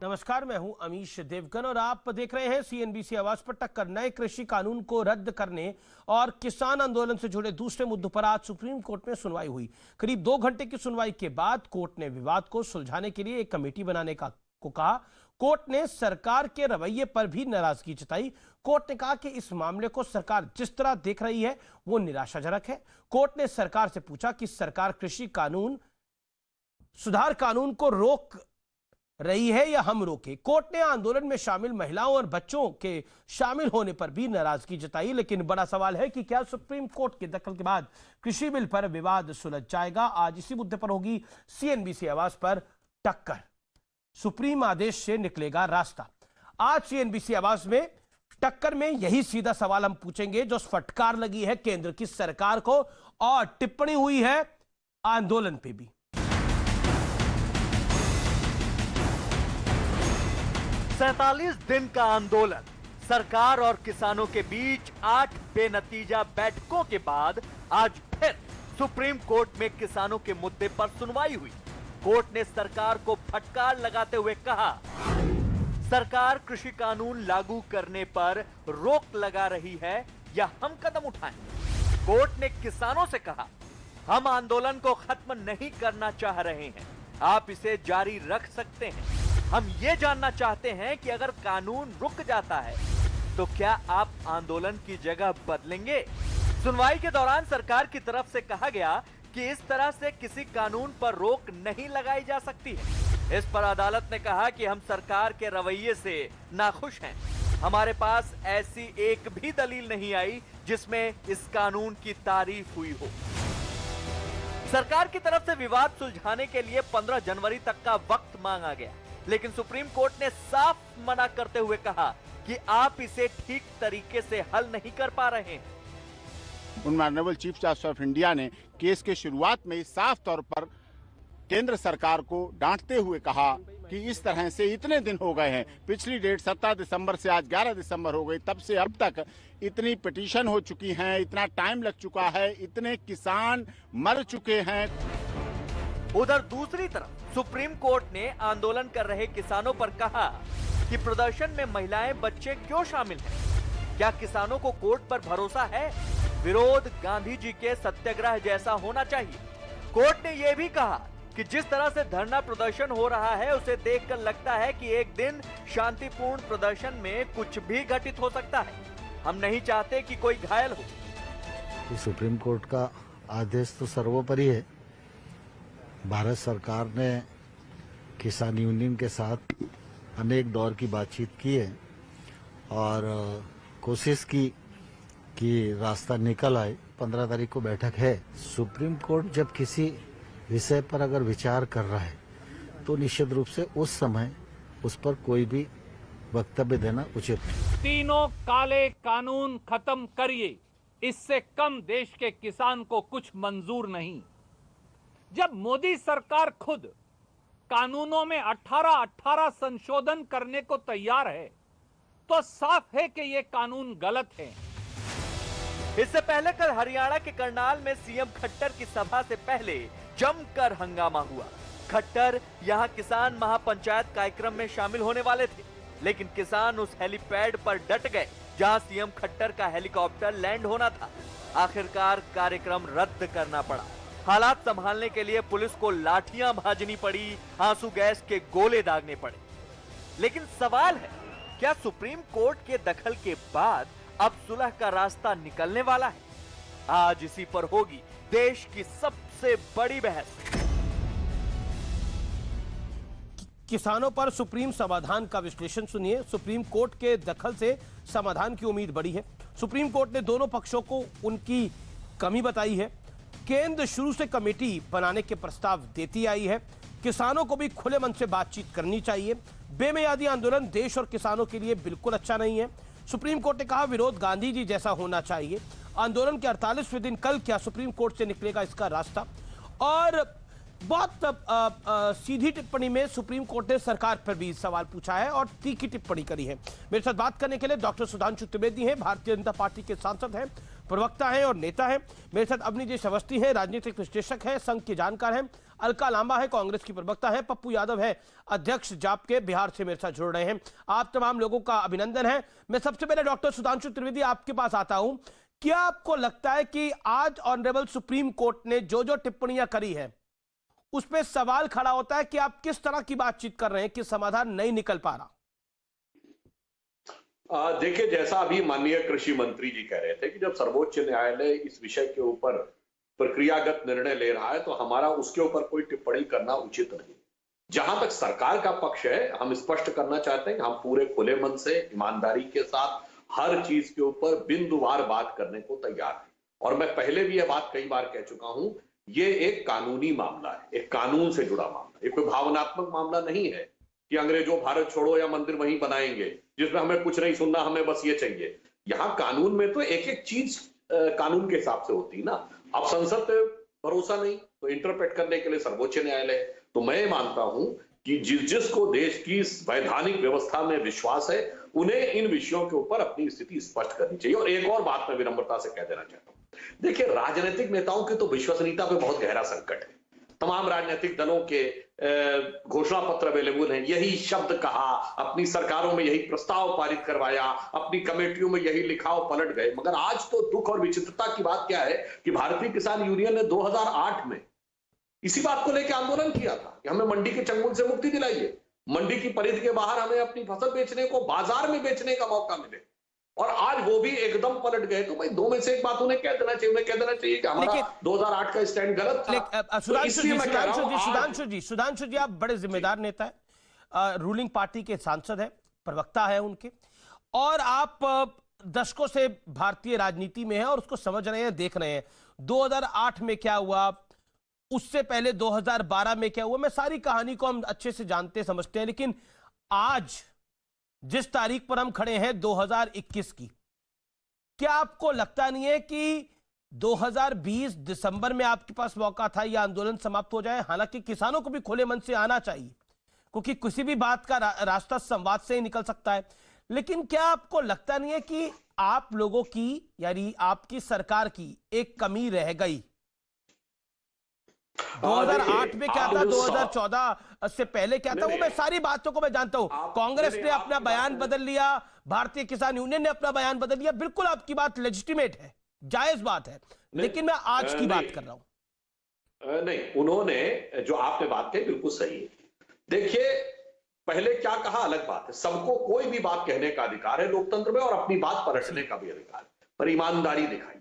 नमस्कार, मैं हूं अमीश देवगन और आप देख रहे हैं सीएनबीसी आवाज पर टक्कर। नए कृषि कानून को रद्द करने और किसान आंदोलन से जुड़े दूसरे मुद्दों पर आज सुप्रीम कोर्ट में सुनवाई हुई। करीब 2 घंटे की सुनवाई के बाद कोर्ट ने विवाद को सुलझाने के लिए एक कमेटी बनाने को कहा। कोर्ट ने सरकार के रवैये पर भी नाराजगी जताई। कोर्ट ने कहा कि इस मामले को सरकार जिस तरह देख रही है वो निराशाजनक है। कोर्ट ने सरकार से पूछा कि सरकार कृषि कानून सुधार कानून को रोक रही है या हम रोके। कोर्ट ने आंदोलन में शामिल महिलाओं और बच्चों के शामिल होने पर भी नाराजगी जताई। लेकिन बड़ा सवाल है कि क्या सुप्रीम कोर्ट के दखल के बाद कृषि बिल पर विवाद सुलझ जाएगा। आज इसी मुद्दे पर होगी सीएनबीसी आवाज पर टक्कर। सुप्रीम आदेश से निकलेगा रास्ता। आज सीएनबीसी आवाज में टक्कर में यही सीधा सवाल हम पूछेंगे जो फटकार लगी है केंद्र की सरकार को और टिप्पणी हुई है आंदोलन पे भी। 47 दिन का आंदोलन, सरकार और किसानों के बीच 8 बेनतीजा बैठकों के बाद आज फिर सुप्रीम कोर्ट में किसानों के मुद्दे पर सुनवाई हुई। कोर्ट ने सरकार को फटकार लगाते हुए कहा, सरकार कृषि कानून लागू करने पर रोक लगा रही है या हम कदम उठाएं। कोर्ट ने किसानों से कहा, हम आंदोलन को खत्म नहीं करना चाह रहे हैं, आप इसे जारी रख सकते हैं। हम ये जानना चाहते हैं कि अगर कानून रुक जाता है तो क्या आप आंदोलन की जगह बदलेंगे। सुनवाई के दौरान सरकार की तरफ से कहा गया कि इस तरह से किसी कानून पर रोक नहीं लगाई जा सकती है। इस पर अदालत ने कहा कि हम सरकार के रवैये से नाखुश हैं। हमारे पास ऐसी एक भी दलील नहीं आई जिसमें इस कानून की तारीफ हुई हो। सरकार की तरफ से विवाद सुलझाने के लिए 15 जनवरी तक का वक्त मांगा गया, लेकिन सुप्रीम कोर्ट ने साफ मना करते हुए कहा कि आप इसे ठीक तरीके से हल नहीं कर पा रहे हैं। Honourable chief justice of India ने केस के शुरुआत में साफ तौर पर केंद्र सरकार को डांटते हुए कहा कि इस तरह से इतने दिन हो गए हैं, पिछली डेट 17 दिसंबर से आज 11 दिसंबर हो गई, तब से अब तक इतनी पिटीशन हो चुकी हैं, इतना टाइम लग चुका है, इतने किसान मर चुके हैं। उधर दूसरी तरफ सुप्रीम कोर्ट ने आंदोलन कर रहे किसानों पर कहा कि प्रदर्शन में महिलाएं, बच्चे क्यों शामिल हैं? क्या किसानों को कोर्ट पर भरोसा है? विरोध गांधी जी के सत्याग्रह जैसा होना चाहिए। कोर्ट ने यह भी कहा कि जिस तरह से धरना प्रदर्शन हो रहा है उसे देखकर लगता है कि एक दिन शांतिपूर्ण प्रदर्शन में कुछ भी घटित हो सकता है। हम नहीं चाहते कि कोई घायल हो। तो सुप्रीम कोर्ट का आदेश तो सर्वोपरि है। भारत सरकार ने किसान यूनियन के साथ अनेक दौर की बातचीत की है और कोशिश की कि रास्ता निकल आए। 15 तारीख को बैठक है। सुप्रीम कोर्ट जब किसी विषय पर अगर विचार कर रहा है तो निश्चित रूप से उस समय उस पर कोई भी वक्तव्य देना उचित नहीं। तीनों काले कानून खत्म करिए, इससे कम देश के किसान को कुछ मंजूर नहीं। जब मोदी सरकार खुद कानूनों में 18 संशोधन करने को तैयार है तो साफ है कि ये कानून गलत है। इससे पहले कल हरियाणा के करनाल में सीएम खट्टर की सभा से पहले जमकर हंगामा हुआ। खट्टर यहां किसान महापंचायत कार्यक्रम में शामिल होने वाले थे, लेकिन किसान उस हेलीपैड पर डट गए जहां सीएम खट्टर का हेलीकॉप्टर लैंड होना था। आखिरकार कार्यक्रम रद्द करना पड़ा। हालात संभालने के लिए पुलिस को लाठियां भाजनी पड़ी, आंसू गैस के गोले दागने पड़े। लेकिन सवाल है, क्या सुप्रीम कोर्ट के दखल के बाद अब सुलह का रास्ता निकलने वाला है? आज इसी पर होगी देश की सबसे बड़ी बहस। किसानों पर सुप्रीम समाधान का विश्लेषण सुनिए। सुप्रीम कोर्ट के दखल से समाधान की उम्मीद बढ़ी है। सुप्रीम कोर्ट ने दोनों पक्षों को उनकी कमी बताई है। केंद्र शुरू से कमेटी बनाने के प्रस्ताव देती आई है। किसानों को भी खुले मन से बातचीत करनी चाहिए। बेमियादी आंदोलन देश और किसानों के लिए बिल्कुल अच्छा नहीं है। सुप्रीम कोर्ट ने कहा विरोध गांधी जी जैसा होना चाहिए। आंदोलन के 48वें दिन कल क्या सुप्रीम कोर्ट से निकलेगा इसका रास्ता। और बहुत सीधी टिप्पणी में सुप्रीम कोर्ट ने सरकार पर भी सवाल पूछा है और तीखी टिप्पणी करी है। मेरे साथ बात करने के लिए डॉक्टर सुधांशु त्रिवेदी हैं, भारतीय जनता पार्टी के सांसद हैं, प्रवक्ता हैं और नेता हैं। मेरे साथ अवनीश अवस्थी हैं, राजनीतिक विश्लेषक हैं, संघ के जानकार हैं। अलका लांबा है, कांग्रेस की प्रवक्ता है, पप्पू यादव है अध्यक्ष जाप के, बिहार से मेरे साथ जुड़ रहे हैं। आप तमाम लोगों का अभिनंदन है। मैं सबसे पहले डॉक्टर सुधांशु त्रिवेदी आपके पास आता हूं। क्या आपको लगता है कि आज ऑनरेबल सुप्रीम कोर्ट ने जो जो टिप्पणियां करी है उस पर सवाल खड़ा होता है कि आप किस तरह की बातचीत कर रहे हैं कि समाधान नहीं निकल पा रहा? देखिए, जैसा अभी माननीय कृषि मंत्री जी कह रहे थे कि जब सर्वोच्च न्यायालय इस विषय के ऊपर प्रक्रियागत निर्णय ले रहा है तो हमारा उसके ऊपर कोई टिप्पणी करना उचित नहीं। जहां तक सरकार का पक्ष है, हम स्पष्ट करना चाहते हैं कि हम पूरे खुले मन से, ईमानदारी के साथ हर चीज के ऊपर बिंदुवार बात करने को तैयार है। और मैं पहले भी यह बात कई बार कह चुका हूं, ये एक कानूनी मामला है, एक कानून से जुड़ा मामला, ये कोई भावनात्मक मामला नहीं है कि अंग्रेजों भारत छोड़ो या मंदिर वहीं बनाएंगे जिसमें हमें कुछ नहीं सुनना, हमें बस ये चाहिए। यहां कानून में तो एक एक चीज कानून के हिसाब से होती है ना। अब संसद पे भरोसा नहीं तो इंटरप्रेट करने के लिए सर्वोच्च न्यायालय है। तो मैं मानता हूं कि जिसको देश की वैधानिक व्यवस्था में विश्वास है उन्हें इन विषयों के ऊपर अपनी स्थिति स्पष्ट करनी चाहिए। और एक और बात मैं विनम्रता से कह देना चाहता हूं, देखिए, राजनीतिक नेताओं की तो विश्वसनीयता पे बहुत गहरा संकट है। तमाम राजनीतिक दलों के घोषणा पत्र अवेलेबल हैं, यही शब्द कहा, अपनी सरकारों में यही प्रस्ताव पारित करवाया, अपनी कमेटियों में यही लिखाव पलट गए। मगर आज तो दुख और विचित्रता की बात क्या है कि भारतीय किसान यूनियन ने 2008 में इसी बात को लेकर आंदोलन किया था कि हमें मंडी के चंगुल से मुक्ति दिलाइए, मंडी की परिधि के बाहर हमें अपनी फसल बेचने को, बाजार में बेचने का मौका मिले। और आज वो भी एकदम पलट गए। तो भाई दो में से एक बात उन्हें कह देना चाहिए, उन्हें कह देना चाहिए कि हमारा 2008 का स्टैंड गलत था। सुधांशु जी, आप बड़े जिम्मेदार नेता है, रूलिंग पार्टी के सांसद है, प्रवक्ता है उनके, और आप दशकों से भारतीय राजनीति में है और उसको समझ रहे हैं, देख रहे हैं 2008 में क्या हुआ, उससे पहले 2012 में क्या हुआ। मैं सारी कहानी को हम अच्छे से जानते समझते हैं, लेकिन आज जिस तारीख पर हम खड़े हैं 2021 की, क्या आपको लगता नहीं है कि 2020 दिसंबर में आपके पास मौका था यह आंदोलन समाप्त हो जाए? हालांकि किसानों को भी खुले मन से आना चाहिए क्योंकि किसी भी बात का रास्ता संवाद से ही निकल सकता है, लेकिन क्या आपको लगता नहीं है कि आप लोगों की, यानी आपकी सरकार की एक कमी रह गई? 2008 में क्या था, 2014 से पहले क्या था, वो मैं सारी बातों को मैं जानता हूं। कांग्रेस ने अपना बयान बदल लिया, भारतीय किसान यूनियन ने अपना बयान बदल लिया, बिल्कुल आपकी बात लेजिटिमेट है, जायज बात है, लेकिन मैं आज की बात कर रहा हूं। नहीं, उन्होंने जो आपने बात कही बिल्कुल सही है। देखिए, पहले क्या कहा अलग बात है, सबको कोई भी बात कहने का अधिकार है लोकतंत्र में और अपनी बात पलटने का भी अधिकार है, पर ईमानदारी दिखाई।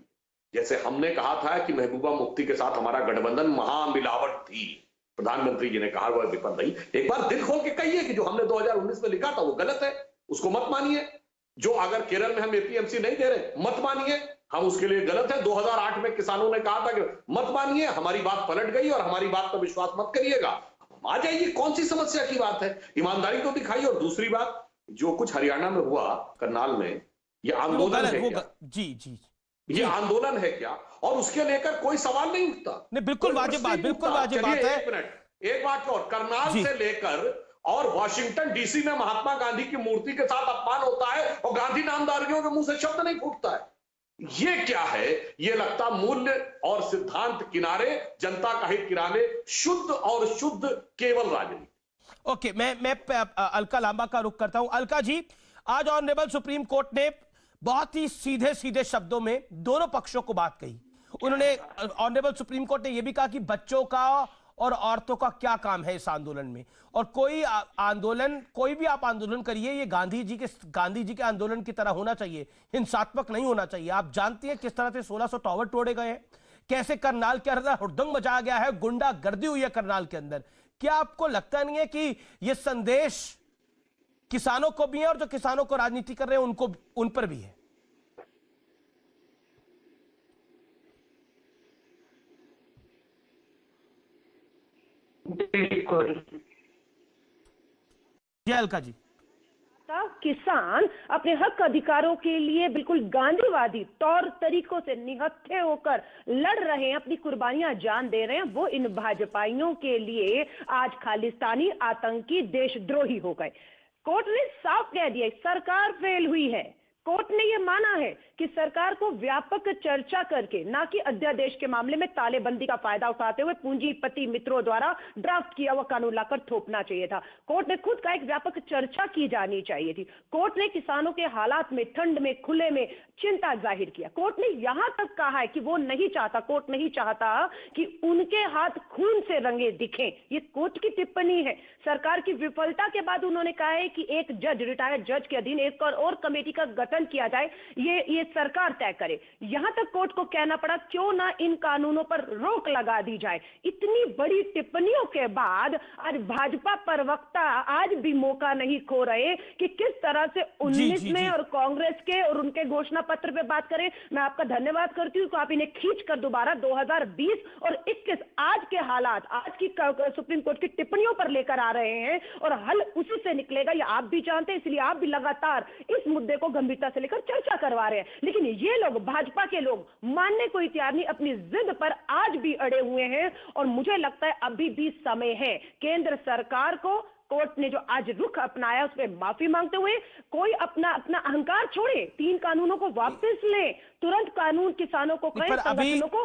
जैसे हमने कहा था कि महबूबा मुफ्ती के साथ हमारा गठबंधन महामिलावट थी, प्रधानमंत्री जी ने कहा वह विफल रही। एक बार दिल खोल के कहिए कि जो हमने 2019 में लिखा था वो गलत है, उसको मत मानिए। जो अगर केरल में हम एपीएमसी नहीं दे रहे, मत मानिए, हम उसके लिए गलत है। 2008 में किसानों ने कहा था कि मत मानिए, हमारी बात पलट गई और हमारी बात पर विश्वास मत करिएगा। आ जाइए, कौन सी समस्या की बात है, ईमानदारी तो दिखाइए। और दूसरी बात, जो कुछ हरियाणा में हुआ, करनाल में, ये आंदोलन है क्या? जी, ये आंदोलन है क्या? और उसके लेकर कोई सवाल नहीं उठता। नहीं, बिल्कुल वाजिब बात, बिल्कुल वाजिब बात है। एक मिनट, एक बात और, करनाल से लेकर और वॉशिंगटन डीसी में महात्मा गांधी की मूर्ति के साथ अपमान होता है और गांधी नामधारियों के मुंह से शब्द नहीं फूटता है। ये क्या है? ये लगता मूल्य और सिद्धांत किनारे, जनता का हित किनारे, शुद्ध और शुद्ध केवल राजनीति। ओके, मैं अलका लांबा का रुख करता हूं। अलका जी, आज ऑनरेबल सुप्रीम कोर्ट ने बहुत ही सीधे सीधे शब्दों में दोनों पक्षों को बात कही। उन्होंने, ऑनरेबल सुप्रीम कोर्ट ने यह भी कहा कि बच्चों का और औरतों का क्या काम है इस आंदोलन में, और कोई भी आप आंदोलन करिए, ये गांधी जी के आंदोलन की तरह होना चाहिए, हिंसात्मक नहीं होना चाहिए। आप जानती हैं किस तरह से 1600 टावर तोड़े गए हैं, कैसे करनाल के अंदर हुड़दंग मचाया गया है, गुंडागर्दी हुई है करनाल के अंदर। क्या आपको लगता नहीं है कि यह संदेश किसानों को भी है और जो किसानों को राजनीति कर रहे हैं उनको, उन पर भी है? बिल्कुल जी अलका जी। किसान अपने हक अधिकारों के लिए बिल्कुल गांधीवादी तौर तरीकों से निहत्थे होकर लड़ रहे हैं, अपनी कुर्बानियां जान दे रहे हैं। वो इन भाजपाइयों के लिए आज खालिस्तानी, आतंकी, देशद्रोही हो गए। कोर्ट ने साफ कह दिया सरकार फेल हुई है, कोर्ट ने यह माना है कि सरकार को व्यापक चर्चा करके, ना कि अध्यादेश के मामले में तालेबंदी का फायदा उठाते हुए पूंजीपति मित्रों द्वारा ड्राफ्ट किया हुआ कानून लाकर थोपना चाहिए था। कोर्ट ने खुद कहा एक व्यापक चर्चा की जानी चाहिए थी। कोर्ट ने किसानों के हालात में, ठंड में, खुले में चिंता जाहिर किया। कोर्ट ने यहां तक कहा है कि वो नहीं चाहता, कोर्ट नहीं चाहता कि उनके हाथ खून से रंगे दिखें। ये कोर्ट की टिप्पणी है। सरकार की विफलता के बाद उन्होंने कहा है कि एक जज, रिटायर्ड जज के अधीन एक और कमेटी का गठन किया जाए, ये सरकार तय करे। यहां तक कोर्ट को कहना पड़ा क्यों ना इन कानूनों पर रोक लगा दी जाए। इतनी बड़ी टिप्पणियों के बाद आज भाजपा प्रवक्ता आज भी मौका नहीं खो रहे कि किस तरह से 19 में और कांग्रेस के और उनके घोषणा पत्र पे बात करें। मैं आपका धन्यवाद करती हूं कि आप इन्हें खींच कर दोबारा 2020 और 21 आज के हालात, आज की सुप्रीम कोर्ट की टिप्पणियों पर लेकर आ रहे हैं और हल उसी से निकलेगा, ये आप भी जानते हैं। इसलिए आप भी लगातार इस मुद्दे को गंभीरता से लेकर चर्चा करवा रहे हैं। लेकिन ये लोग, भाजपा के लोग, मानने को तैयार नहीं, अपनी जिद पर आज भी अड़े हुए हैं। और मुझे लगता है अभी भी समय है केंद्र सरकार को, कोर्ट ने जो आज रुख अपनाया उस पर माफी मांगते हुए कोई अपना अहंकार छोड़े, 3 कानूनों को वापस लें, तुरंत कानून किसानों को कहें, संगठनों को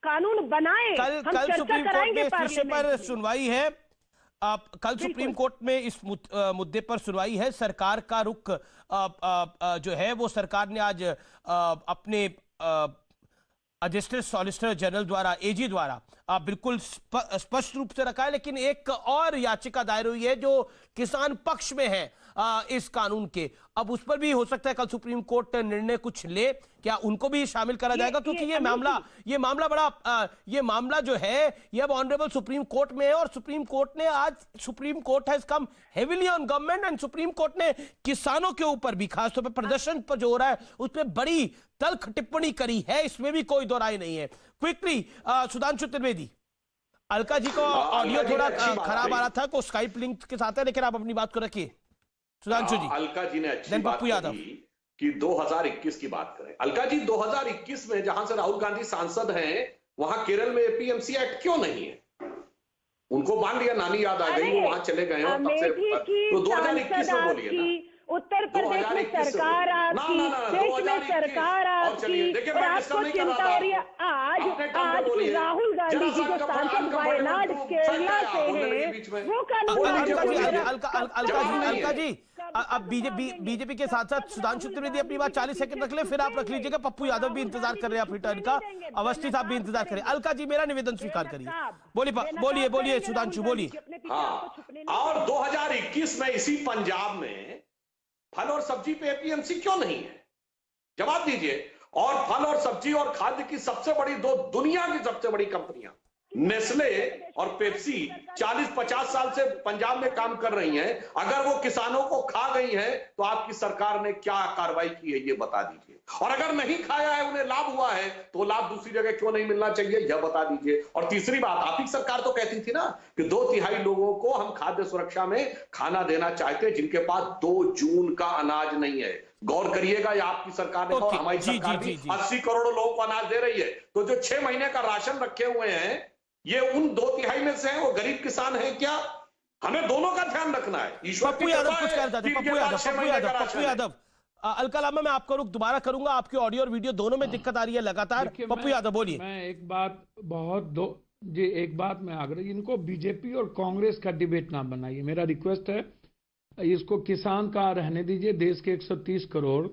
कानून बनाए। हम चर्चा कराएंगे पार्लियामेंट में। सुनवाई है कल सुप्रीम कोर्ट में, इस मुद्दे पर सुनवाई है। सरकार का रुख जो है वो सरकार ने आज अपने असिस्टेंट सॉलिसिटर जनरल द्वारा, एजी द्वारा बिल्कुल स्पष्ट रूप से रखा है। लेकिन एक और याचिका दायर हुई है जो किसान पक्ष में है इस कानून के। अब उस पर भी हो सकता है कल सुप्रीम कोर्ट निर्णय कुछ ले, क्या उनको भी शामिल करा जाएगा? क्योंकि ये मामला बड़ा, ये मामला जो है ये अब ऑनरेबल सुप्रीम कोर्ट में है और सुप्रीम कोर्ट ने आज, supreme court has come heavily on government and supreme court ने किसानों के ऊपर भी, खासतौर पर प्रदर्शन पर जो हो रहा है उस पर बड़ी तल्ख टिप्पणी करी है, इसमें भी कोई दो राय नहीं है। क्विकली सुधांशु त्रिवेदी, अलका जी का ऑडियो थोड़ा खराब आ रहा था, को स्काइप लिंक के साथ है, लेकिन आप अपनी बात को रखिए सुधांशु जी। अलका जी ने अच्छी बात कही कि 2021 की बात करें। अलका जी, 2021 में जहां से राहुल गांधी सांसद हैं वहां केरल में एपीएमसी एक्ट क्यों नहीं है? उनको मान लिया, नानी याद आ गई, वो वहां चले गए और तब से तो 2021 में बोलिए ना। उत्तर प्रदेश में सरकार आपकी, देश में सरकार आपकी, और आपको चिंता हो रही है आज राहुल गांधी जी जो सांसद वायनाड केरला से हैं वो अलका जी, अब बीजेपी के साथ साथ सुधांशु त्रिवेदी अपनी बात 40 सेकंड रख ले, फिर आप रख लीजिएगा। पप्पू यादव भी इंतजार कर रहे हैं आप रिटर्न का, अवस्थी साहब भी इंतजार करें। अलका जी मेरा निवेदन स्वीकार करिए। बोलिए सुधांशु, बोलिए। और 2021 में इसी पंजाब में फल और सब्जी पे एपीएमसी क्यों नहीं है? जवाब दीजिए। और फल और सब्जी और खाद्य की सबसे बड़ी, दुनिया की सबसे बड़ी कंपनियां नेस्ले और पेप्सी 40-50 साल से पंजाब में काम कर रही हैं। अगर वो किसानों को खा गई हैं तो आपकी सरकार ने क्या कार्रवाई की है ये बता दीजिए। और अगर नहीं खाया है, उन्हें लाभ हुआ है, तो लाभ दूसरी जगह क्यों नहीं मिलना चाहिए यह बता दीजिए। और तीसरी बात, आपकी सरकार तो कहती थी ना कि 2/3 लोगों को हम खाद्य सुरक्षा में खाना देना चाहते हैं जिनके पास 2 जून का अनाज नहीं है। गौर करिएगा, ये आपकी सरकार ने और हमारी सरकार भी 80 करोड़ लोगों को अनाज दे रही है। तो जो 6 महीने का राशन रखे हुए हैं ये उन 2/3 में से हैं, वो गरीब किसान हैं क्या? हमें दोनों का ध्यान रखना है। पप्पू यादव कुछ कह रहे थे, पप्पू यादव अलका लामा, मैं आपका रुख दोबारा करूंगा, आपके ऑडियो और वीडियो दोनों में दिक्कत आ रही है लगातार। पप्पू यादव बोलिए। मैं एक बात मैं आग्रह, इनको बीजेपी और कांग्रेस का डिबेट ना बनाइए, मेरा रिक्वेस्ट है। इसको किसान का रहने दीजिए, देश के 130 करोड़,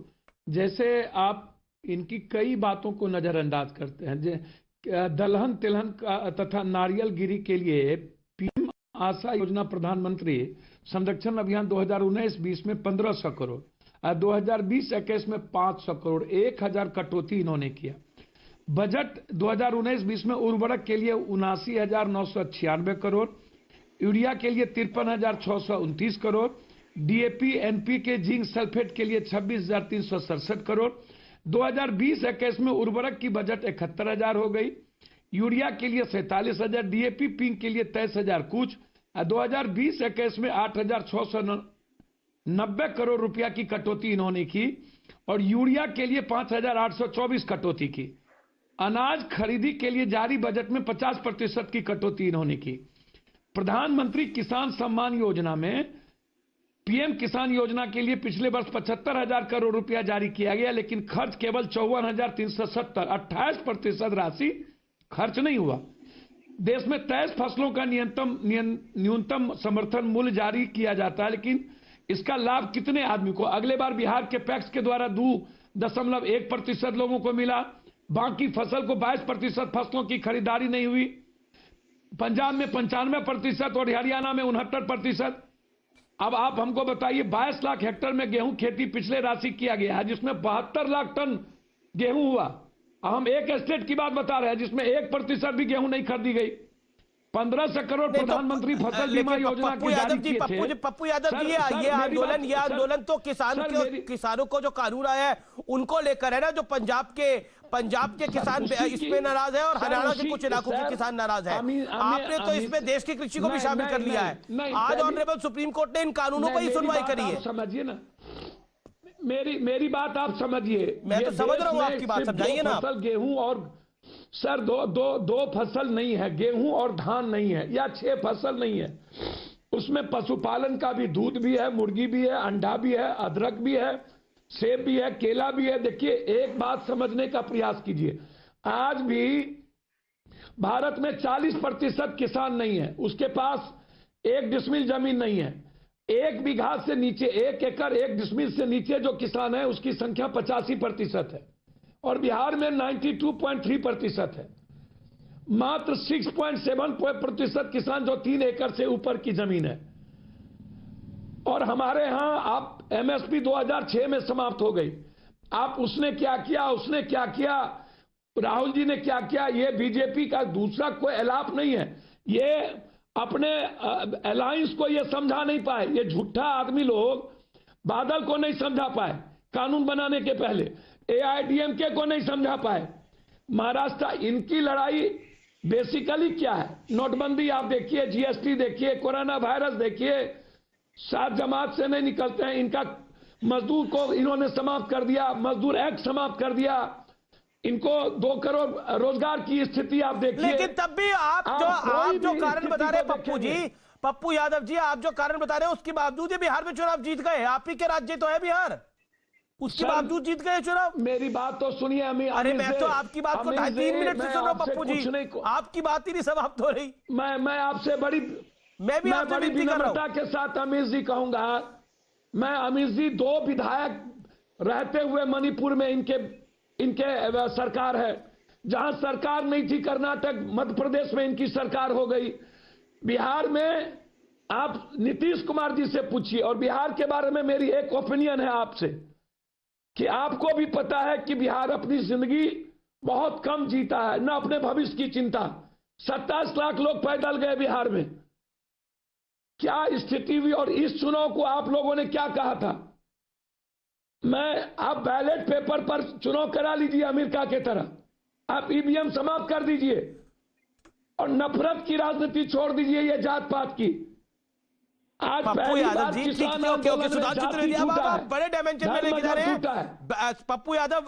जैसे आप इनकी कई बातों को नजरअंदाज करते हैं। दलहन तिलहन तथा नारियल गिरी के लिए पीएम आशा योजना प्रधानमंत्री संरक्षण अभियान 2019-20 में 1500 करोड़, 2020-21 में 500 करोड़, 1000 कटौती इन्होंने किया। बजट 2019-20 में उर्वरक के लिए 79,996 करोड़, यूरिया के लिए 53,629 crore, DAP NPK zinc sulphate के लिए 26,367 करोड़। 2020-21 में उर्वरक की बजट 71,000 हो गई, यूरिया के लिए 47,000, डीएपी पिंक के लिए 23,000 कुछ। 2020-21 में 8,690 करोड़ रुपया की कटौती इन्होंने की और यूरिया के लिए 5,824 कटौती की। अनाज खरीदी के लिए जारी बजट में 50% की कटौती इन्होंने की। प्रधानमंत्री किसान सम्मान योजना में पीएम किसान योजना के लिए पिछले वर्ष 75,000 करोड़ रुपया जारी किया गया, लेकिन खर्च केवल 54,370, 28% राशि खर्च नहीं हुआ। देश में 23 फसलों का न्यूनतम समर्थन मूल्य जारी किया जाता है, लेकिन इसका लाभ कितने आदमी को? अगले बार बिहार के पैक्स के द्वारा 2.1% लोगों को मिला, बाकी फसल को 22% फसलों की खरीदारी नहीं हुई। पंजाब में 95% और हरियाणा में 69%। अब आप हमको बताइए, 22 लाख हेक्टेयर में गेहूं खेती पिछले राशि किया गया है, जिसमें 72 लाख टन गेहूं हुआ। हम एक स्टेट की बात बता रहे हैं जिसमें 1% भी गेहूं नहीं खरीदी गई। 1500 करोड़ प्रधानमंत्री फसल बीमा योजना की जारी किए थे। पप्पू यादव जी, ये आंदोलन तो किसानों को जो कानून आया है उनको लेकर है ना, जो पंजाब के किसान इसमें नाराज है और हरियाणा के कुछ इलाकों के किसान नाराज है। आपने तो इसमें देश की कृषि को भी शामिल कर लिया है। आज ऑनरेबल सुप्रीम कोर्ट ने इन कानूनों पर ही सुनवाई करी है। समझिए ना, मेरी बात आप समझिए। मैं तो समझ रहा हूँ आपकी बात, समझाइए ना। फसल गेहूं और सर दो फसल नहीं है, गेहूं और धान नहीं है, या 6 फसल नहीं है। उसमें पशुपालन का भी, दूध भी है, मुर्गी भी है, अंडा भी है, अदरक भी है, सेब भी है, केला भी है। देखिए, एक बात समझने का प्रयास कीजिए, आज भी भारत में 40% किसान नहीं है, उसके पास 1 डिसमिल जमीन नहीं है। 1 बीघा से नीचे, 1 एकड़ 1 डिसमिल से नीचे जो किसान है उसकी संख्या 85% है, और बिहार में 92.3% है। मात्र 6.7% किसान जो 3 एकड़ से ऊपर की जमीन है। और हमारे यहां आप एमएसपी 2006 में समाप्त हो गई। आप उसने क्या किया, उसने क्या किया, राहुल जी ने क्या किया, ये बीजेपी का दूसरा कोई एलाप नहीं है। ये अपने अलायंस को ये समझा नहीं पाए, ये झूठा आदमी लोग बादल को नहीं समझा पाए कानून बनाने के पहले, एआईडीएमके को नहीं समझा पाए। महाराष्ट्र, इनकी लड़ाई बेसिकली क्या है? नोटबंदी आप देखिए, जीएसटी देखिए, कोरोना वायरस देखिए, 7 जमात से नहीं निकलते हैं। इनका मजदूर को इन्होंने समाप्त कर दिया, मजदूर एक्ट समाप्त कर दिया, इनको 2 करोड़ रोजगार की स्थिति आप देखिए। लेकिन तब भी आप जो कारण बता रहे हैं पप्पू यादव जी, आप जो कारण बता रहे हैं उसके बावजूद ये बिहार में चुनाव जीत गए। आप ही के राज्य तो है बिहार, उसके बावजूद जीत गए चुनाव। मेरी बात तो सुनिए। अरे मैं तो आपकी बात को 2.5-3 मिनट से सुन रहा हूं पप्पू जी, आपकी बात ही नहीं समाप्त हो रही। मैं आपसे बड़ी विनम्रता के साथ अमित जी कहूंगा, मैं अमित जी 2 विधायक रहते हुए मणिपुर में इनके सरकार है, जहां सरकार नहीं थी कर्नाटक मध्य प्रदेश में इनकी सरकार हो गई। बिहार में आप नीतीश कुमार जी से पूछिए। और बिहार के बारे में मेरी एक ओपिनियन है आपसे, कि आपको भी पता है कि बिहार अपनी जिंदगी बहुत कम जीता है, न अपने भविष्य की चिंता। 27 लाख लोग पैदल गए बिहार में, क्या स्थिति हुई। और इस चुनाव को आप लोगों ने क्या कहा था? आप बैलेट पेपर पर चुनाव करा लीजिए अमेरिका के तरह, आप ईवीएम समाप्त कर दीजिए और नफरत की राजनीति छोड़ दीजिए, ये जात पात की। आज पप्पू यादव जी, सुधांशु त्रिवेदी, आप बड़े डायमेंशन में लेके जा रहे हैं। पप्पू यादव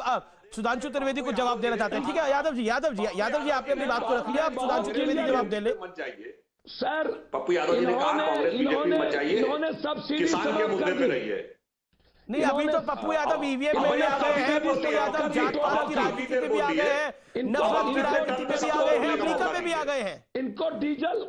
सुधांशु त्रिवेदी को जवाब देना चाहते हैं, ठीक है? यादव जी आपने अपनी बात को रख लिया, अब सुधांशु त्रिवेदी जवाब दे ले। सर, पप्पू यादव जी ने कहा कांग्रेस बीजेपी मत जाइए, इन्होंने सब्सिडी किसान के मुद्दे पे रही है। नहीं, अभी तो पप्पू यादव ईवीएम में भी आ गए हैं, पप्पू यादव जात पात की राजनीति में भी आ गए हैं, नफरत की राजनीति में भी आ गए हैं, अमेरिका में भी आ गए हैं। इनको डीजल,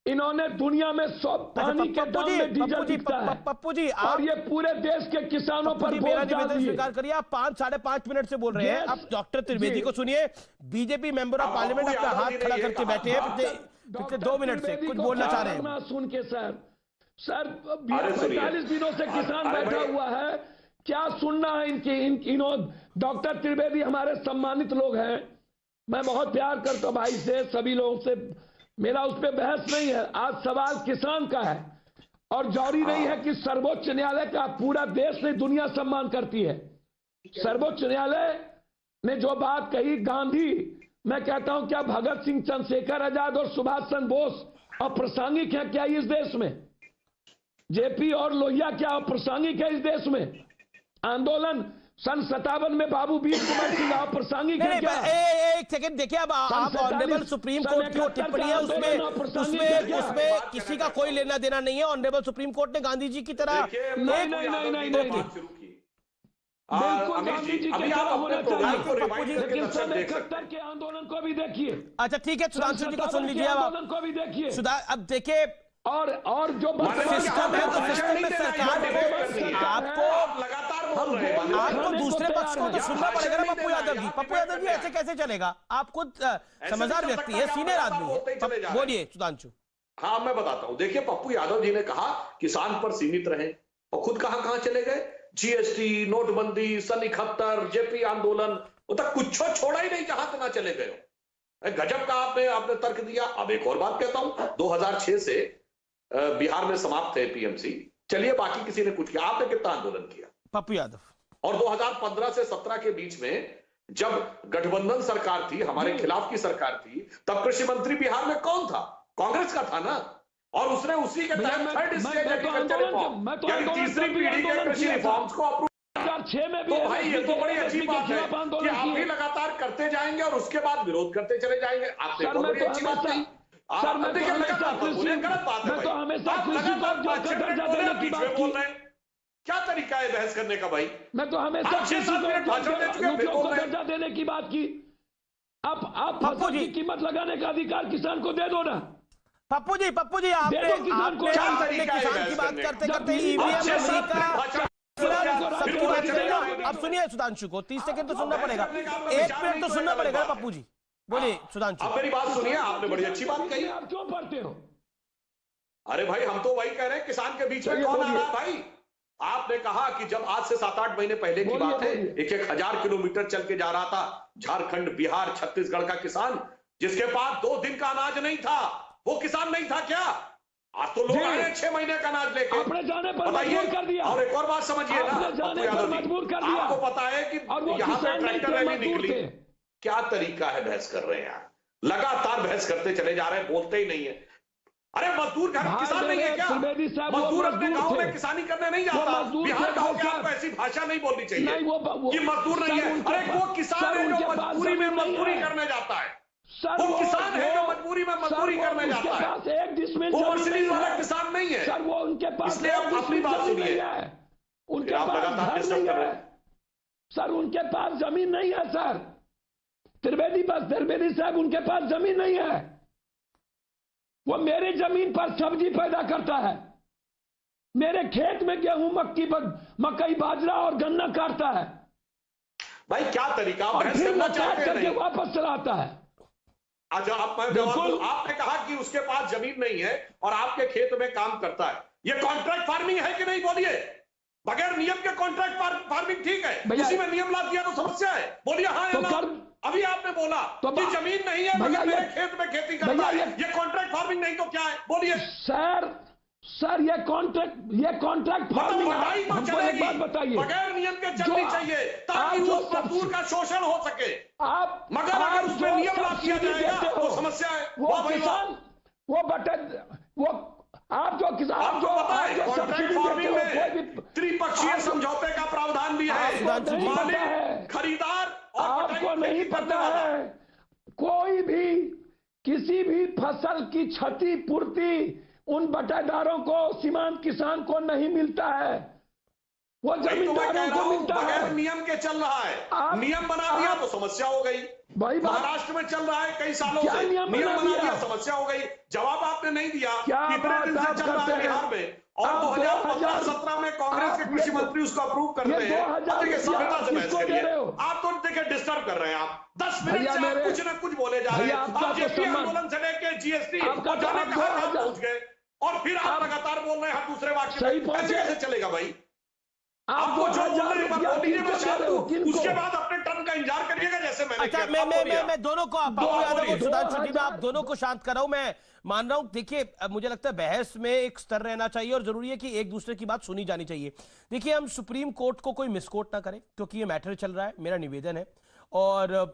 इन्होंने दुनिया में पानी के दाम में डीजल बिकता है। पप्पू जी, और ये पूरे देश के किसानों पर मेरा निवेदन स्वीकार करिए। आप 5-5.5 मिनट से बोल रहे हैं। अब डॉक्टर त्रिवेदी को सुनिए, बीजेपी मेंबर ऑफ पार्लियामेंट अपना हाथ खड़ा करके बैठे हैं पिछले 2 मिनट से, कुछ बोलना चाह रहे हैं। सुन के सर 45 दिनों से किसान बैठा हुआ है, क्या सुनना है इनकी। डॉक्टर त्रिवेदी हमारे सम्मानित लोग हैं, मैं बहुत प्यार करता हूं भाई से, सभी लोगों से, मेरा उस पर बहस नहीं है। आज सवाल किसान का है, और जरूरी नहीं है कि सर्वोच्च न्यायालय का पूरा देश नहीं दुनिया सम्मान करती है। सर्वोच्च न्यायालय ने जो बात कही, गांधी, मैं कहता हूं क्या भगत सिंह, चंद्रशेखर आजाद और सुभाष चंद्र बोस अप्रासंगिक है क्या इस देश में? जेपी और लोहिया क्या अप्रासंगिक है इस देश में? आंदोलन सन 57 में बाबू वीर कुमार सिंह आप प्रासंगिक है क्या? एक सेकंड देखिए, अब आप ऑनरेबल सुप्रीम कोर्ट की टिप्पणी है उसमें किसी का कोई लेना देना नहीं है। ऑनरेबल सुप्रीम कोर्ट ने गांधी जी की तरह बिल्कुल गांधी जी के तरह होना चाहिए, लेकिन सन चाहिए 71 के आंदोलन को भी देखिए। अच्छा ठीक है, सुधांशु जी को सुन लीजिए। आंदोलन को भी देखिए। अब देखिए, और जो सिस्टम है तो सिस्टम में सरकार आपको दूसरे पक्ष को तो सुनना पड़ेगा ना। पप्पू यादव जी ऐसे कैसे चलेगा? आप खुद समझदार व्यक्ति है, सीनियर आदमी है, बोलिए सुधांशु। हाँ मैं बताता हूं, देखिए पप्पू यादव जी ने कहा किसान पर सीमित रहे और खुद कहां चले गए। जीएसटी, नोटबंदी, सन 71, जेपी आंदोलन, वो तक कुछ छोड़ा ही नहीं जहां तक चले गए। गजब का आपने तर्क दिया। अब एक और बात कहता हूं, 2006 से बिहार में समाप्त है पीएमसी। चलिए बाकी किसी ने कुछ किया, आपने कितना आंदोलन किया? पप्पू यादव। और 2015 से 17 के बीच में जब गठबंधन सरकार थी, हमारे खिलाफ की सरकार थी, तब कृषि मंत्री बिहार में कौन था? कांग्रेस का था ना। और उसने उसी के तहत थर्ड स्टेज एग्रीकल्चर रिफॉर्म, यानी तीसरी पीढ़ी के कृषि रिफॉर्म्स को अप्रूव। 2006 में भी तो भाई ये तो बड़ी अच्छी बात है कि आप भी लगातार करते जाएंगे और उसके बाद विरोध करते चले जाएंगे। आपने तो बड़ी अच्छी बात नहीं। सर मैं तो हमेशा गलत बात है, तो हमेशा कृषि को दर्जा देने की बात बोल रहे हैं। क्या तरीका है बहस करने का भाई? मैं तो हमेशा कृषि को दर्जा देने की बात की। आप फसल की कीमत लगाने का अधिकार किसान को दे दो ना। पप्पू जी आपने किसान की बात करते करते ईवीएम अब सुनिए सुधांशु को 30 सेकंड तो सुनना पड़ेगा, 1 मिनट तो सुनना पड़ेगा पप्पू जी। बोलिए सुधांशु। आप मेरी बात सुनिए, आपने बड़ी अच्छी बात कही। आप क्यों पढ़ते हो? अरे भाई हम तो वही कह रहे हैं, किसान के बीच में कौन आ रहा भाई? आपने कहा कि जब आज से 7-8 महीने पहले की बात है, 1,000 किलोमीटर चल के जा रहा था झारखंड, बिहार, छत्तीसगढ़ का किसान, जिसके पास 2 दिन का अनाज नहीं था। वो किसान नहीं था क्या? आज तो लोग आए 6 महीने का अनाज लेके। आपने जाने पर मजबूर कर दिया। और एक और बात समझिए ना, मजबूर कर दिया। आपको पता है कि यहाँ पे ट्रैक्टर रैली निकली। क्या तरीका है बहस कर रहे हैं यार? लगातार बहस करते चले जा रहे हैं, बोलते ही नहीं है। अरे मजदूर घर किसान नहीं है क्या? मजदूर अपने गांव में किसानी करने नहीं जाता। बिहार का होकर आपको ऐसी भाषा नहीं बोलनी चाहिए कि मजदूर नहीं है। अरे वो किसान है जो मजबूरी में मजदूरी करने जाता है। वो किसान है जो मजबूरी में मजदूरी करने जाता है। वो मर्सिडीज वाला किसान नहीं है। सर वो उनके पास, इसलिए आप अपनी बात सुनिए। उनके पास घर नहीं है सर, उनके पास जमीन नहीं है सर। त्रिवेदी साहब उनके पास जमीन नहीं है। वो मेरी जमीन पर सब्जी पैदा करता है, मेरे खेत में गेहूं, मकई, बाजरा और गन्ना काटता है भाई। क्या तरीका और फिर करके वापस चलाता है। अच्छा आपने कहा कि उसके पास जमीन नहीं है और आपके खेत में काम करता है। ये कॉन्ट्रैक्ट फार्मिंग है कि नहीं? बोलिए। बगैर नियम के कॉन्ट्रैक्ट फार्मिंग ठीक है, उसी में नियम ला दिया तो समस्या है। बोलिए हाँ या ना। अभी आपने बोला कि जमीन नहीं है मगर मेरे खेत में खेती करता है, ये कॉन्ट्रैक्ट फार्मिंग नहीं तो क्या है? बोलिए। सर ये कॉन्ट्रैक्ट फार्मिंग हमको एक बात बताइए। बगैर नियम के चलनी चाहिए ताकि उस मजदूर का शोषण हो सके। आप मगर अगर उसमें नियम ला दिया जाएगा तो समस्या है। वो किसान आप जो कॉन्ट्रैक्ट फार्मिंग में त्रिपक्षीय समझौते का प्रावधान भी है। मालिक, खरीदार और आपको नहीं पता है। कोई भी किसी भी फसल की क्षतिपूर्ति उन बटाईदारों को, सीमांत किसान को नहीं मिलता है, वो जमींदारों को मिलता है। बगैर नियम के चल रहा है। नियम बना दिया तो समस्या हो गई। महाराष्ट्र में चल रहा है कई सालों से, नियम बना दिया समस्या हो गई। जवाब आपने नहीं दिया। कितने दिन से चल रहा है बिहार में और 2015-17 में कांग्रेस के कृषि मंत्री उसको अप्रूव करते हैं। देखिए सभ्यता से बहस करिए। आप तो देखिए डिस्टर्ब कर रहे हैं। आप 10 मिनट से आप कुछ न कुछ बोले जा रहे हैं। आप जेपी आंदोलन से लेके जीएसटी जाने कहां पहुंच गए और फिर आप लगातार बोल रहे हैं हर दूसरे वाक्य में। ऐसे कैसे चलेगा भाई? आपको जो बोलने पर बोलिए मैं शांत हूं, उसके बाद अपने टर्न का इंतजार करिएगा जैसे मैंने किया। मैं दोनों को, पप्पू यादव और सुधांशु जी, मैं आप दोनों को शांत कर रहा हूं। मैं मान रहा हूं, देखिए मुझे लगता है बहस में एक स्तर रहना चाहिए और जरूरी है कि एक दूसरे की बात सुनी जानी चाहिए। देखिए हम सुप्रीम कोर्ट को कोई मिसकोट ना करें क्योंकि ये मैटर चल रहा है, मेरा निवेदन है। और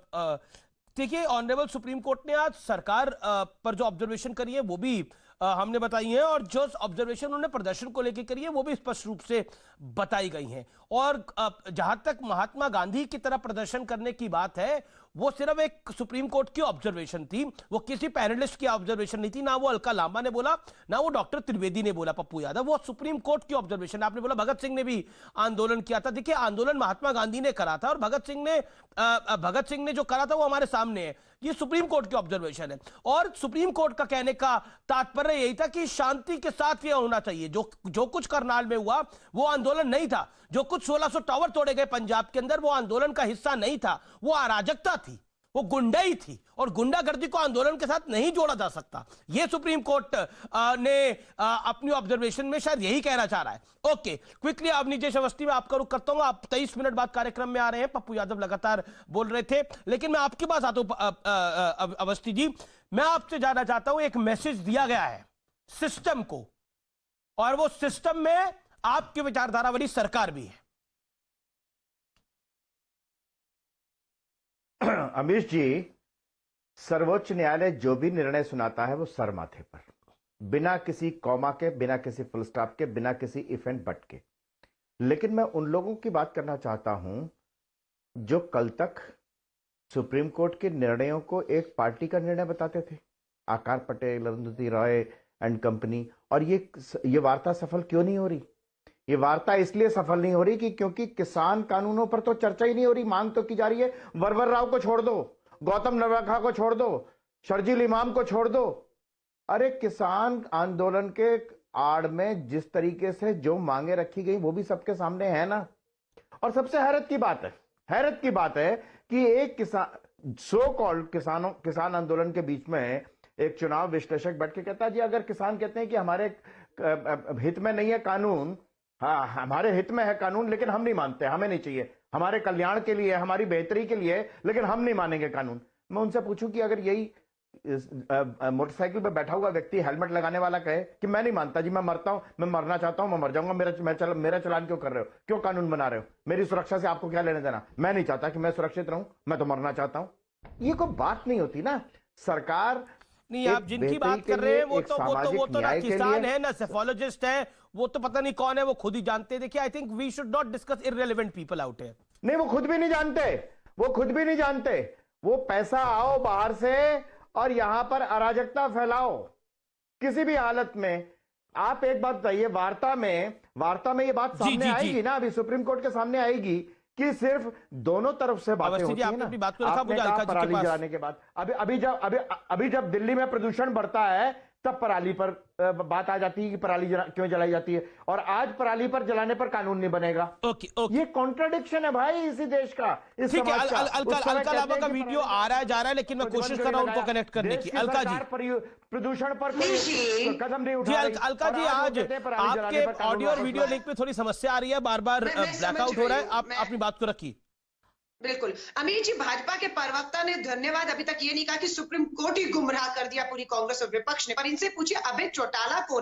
देखिए ऑनरेबल सुप्रीम कोर्ट ने आज सरकार पर जो ऑब्जर्वेशन करी है वो भी हमने बताई हैं, और जो ऑब्जर्वेशन उन्होंने प्रदर्शन को लेकर करी है वो भी स्पष्ट रूप से बताई गई हैं। और जहां तक महात्मा गांधी की तरह प्रदर्शन करने की बात है, वो सिर्फ एक सुप्रीम कोर्ट की ऑब्जर्वेशन थी, वो किसी पैनलिस्ट की ऑब्जर्वेशन नहीं थी। ना वो अलका लांबा ने बोला, ना वो डॉक्टर त्रिवेदी ने बोला, पप्पू यादव, वो सुप्रीम कोर्ट की ऑब्जर्वेशन। आपने बोला भगत सिंह ने भी आंदोलन किया था। देखिए, आंदोलन महात्मा गांधी ने करा था और भगत सिंह ने जो करा था वो हमारे सामने है। ये सुप्रीम कोर्ट की ऑब्जर्वेशन है, और सुप्रीम कोर्ट का कहने का तात्पर्य यही था कि शांति के साथ यह होना चाहिए। जो कुछ करनाल में हुआ वो आंदोलन नहीं था। जो कुछ 1600 टावर तोड़े गए पंजाब के अंदर, वो आंदोलन का हिस्सा नहीं था, वो अराजकता थी, वो गुंडाई थी, और गुंडागर्दी को आंदोलन के साथ नहीं जोड़ा जा सकता। ये सुप्रीम कोर्ट ने अपनी ऑब्जर्वेशन में शायद यही कहना चाह रहा है। ओके, क्विकली अब नीतीश अवस्थी में आपका रुख करता हूं। आप 23 मिनट बाद कार्यक्रम में आ रहे हैं, पप्पू यादव लगातार बोल रहे थे, लेकिन मैं आपके पास आता हूं अवस्थी जी। मैं आपसे जानना चाहता हूं, एक मैसेज दिया गया है सिस्टम को, और वो सिस्टम में आपकी विचारधारा वाली सरकार भी है। अमीश जी, सर्वोच्च न्यायालय जो भी निर्णय सुनाता है वो सर माथे पर, बिना किसी कॉमा के, बिना किसी फुल स्टॉप के, बिना किसी इफ एंड बट के। लेकिन मैं उन लोगों की बात करना चाहता हूं जो कल तक सुप्रीम कोर्ट के निर्णयों को एक पार्टी का निर्णय बताते थे, आकार पटेल, अरुंधति रॉय एंड कंपनी। और ये वार्ता सफल क्यों नहीं हो रही? ये वार्ता इसलिए सफल नहीं हो रही कि क्योंकि किसान कानूनों पर तो चर्चा ही नहीं हो रही। मांग तो की जा रही है, वरवर राव को छोड़ दो, गौतम नवलखा को छोड़ दो, शर्जील इमाम को छोड़ दो। अरे किसान आंदोलन के आड़ में जिस तरीके से जो मांगे रखी गई वो भी सबके सामने है ना। और सबसे हैरत की बात है कि एक किसान, सो कॉल्ड किसान आंदोलन के बीच में एक चुनाव विश्लेषक बैठ के कहता है, जी अगर किसान कहते हैं कि हमारे हित में नहीं है कानून, हाँ हमारे हित में है कानून लेकिन हम नहीं मानते, हमें नहीं चाहिए, हमारे कल्याण के लिए, हमारी बेहतरी के लिए, लेकिन हम नहीं मानेंगे कानून। मैं उनसे पूछूं कि अगर यही मोटरसाइकिल पे बैठा हुआ व्यक्ति हेलमेट लगाने वाला कहे कि मैं नहीं मानता जी, मैं मरता हूं, मैं मरना चाहता हूं, मैं मर जाऊंगा, मेरा चलान क्यों कर रहे हो, क्यों कानून बना रहे हो, मेरी सुरक्षा से आपको क्या लेने देना, मैं नहीं चाहता कि मैं सुरक्षित रहूं, मैं तो मरना चाहता हूं। ये कोई बात नहीं होती ना। सरकार नहीं, आप जिनकी बात कर रहे हैं वो तो ना किसान है ना सेफोलॉजिस्ट है, वो तो पता नहीं कौन है, वो खुद ही जानते हैं। देखिए, I think we should not discuss irrelevant people out here. नहीं, वो खुद भी नहीं जानते, वो पैसा आओ बाहर से और यहां पर अराजकता फैलाओ किसी भी हालत में। आप एक बात बताइए, वार्ता में ये बात सामने आएगी ना, अभी सुप्रीम कोर्ट के सामने आएगी कि सिर्फ दोनों तरफ से बातें होती हैं ना। आपने कहा पराली जलाने के बाद, अभी जब दिल्ली में प्रदूषण बढ़ता है तब पराली पर बात आ जाती है कि पराली क्यों जलाई जाती है, और आज पराली पर जलाने पर कानून नहीं बनेगा। ओके। ये कॉन्ट्रडिक्शन है भाई इसी देश का, इस ठीक है। समाज का। अलका लांबा का वीडियो आ रहा है, जा रहा है, लेकिन मैं कोशिश कर रहा हूं उनको कनेक्ट करने की। अलका जी, प्रदूषण पर कदम नहीं उठा रही। अलका जी, आज आपके ऑडियो और वीडियो लिंक में थोड़ी समस्या आ रही है, बार बार ब्लैकआउट हो रहा है। आप अपनी बात को रखिए। बिल्कुल अमीर जी, भाजपा के प्रवक्ता ने धन्यवाद अभी तक ये नहीं कहा कि सुप्रीम कोर्ट ही गुमराह कर दिया पूरी कांग्रेस और विपक्ष ने, पर इनसे पूछिए अभय चौटाला को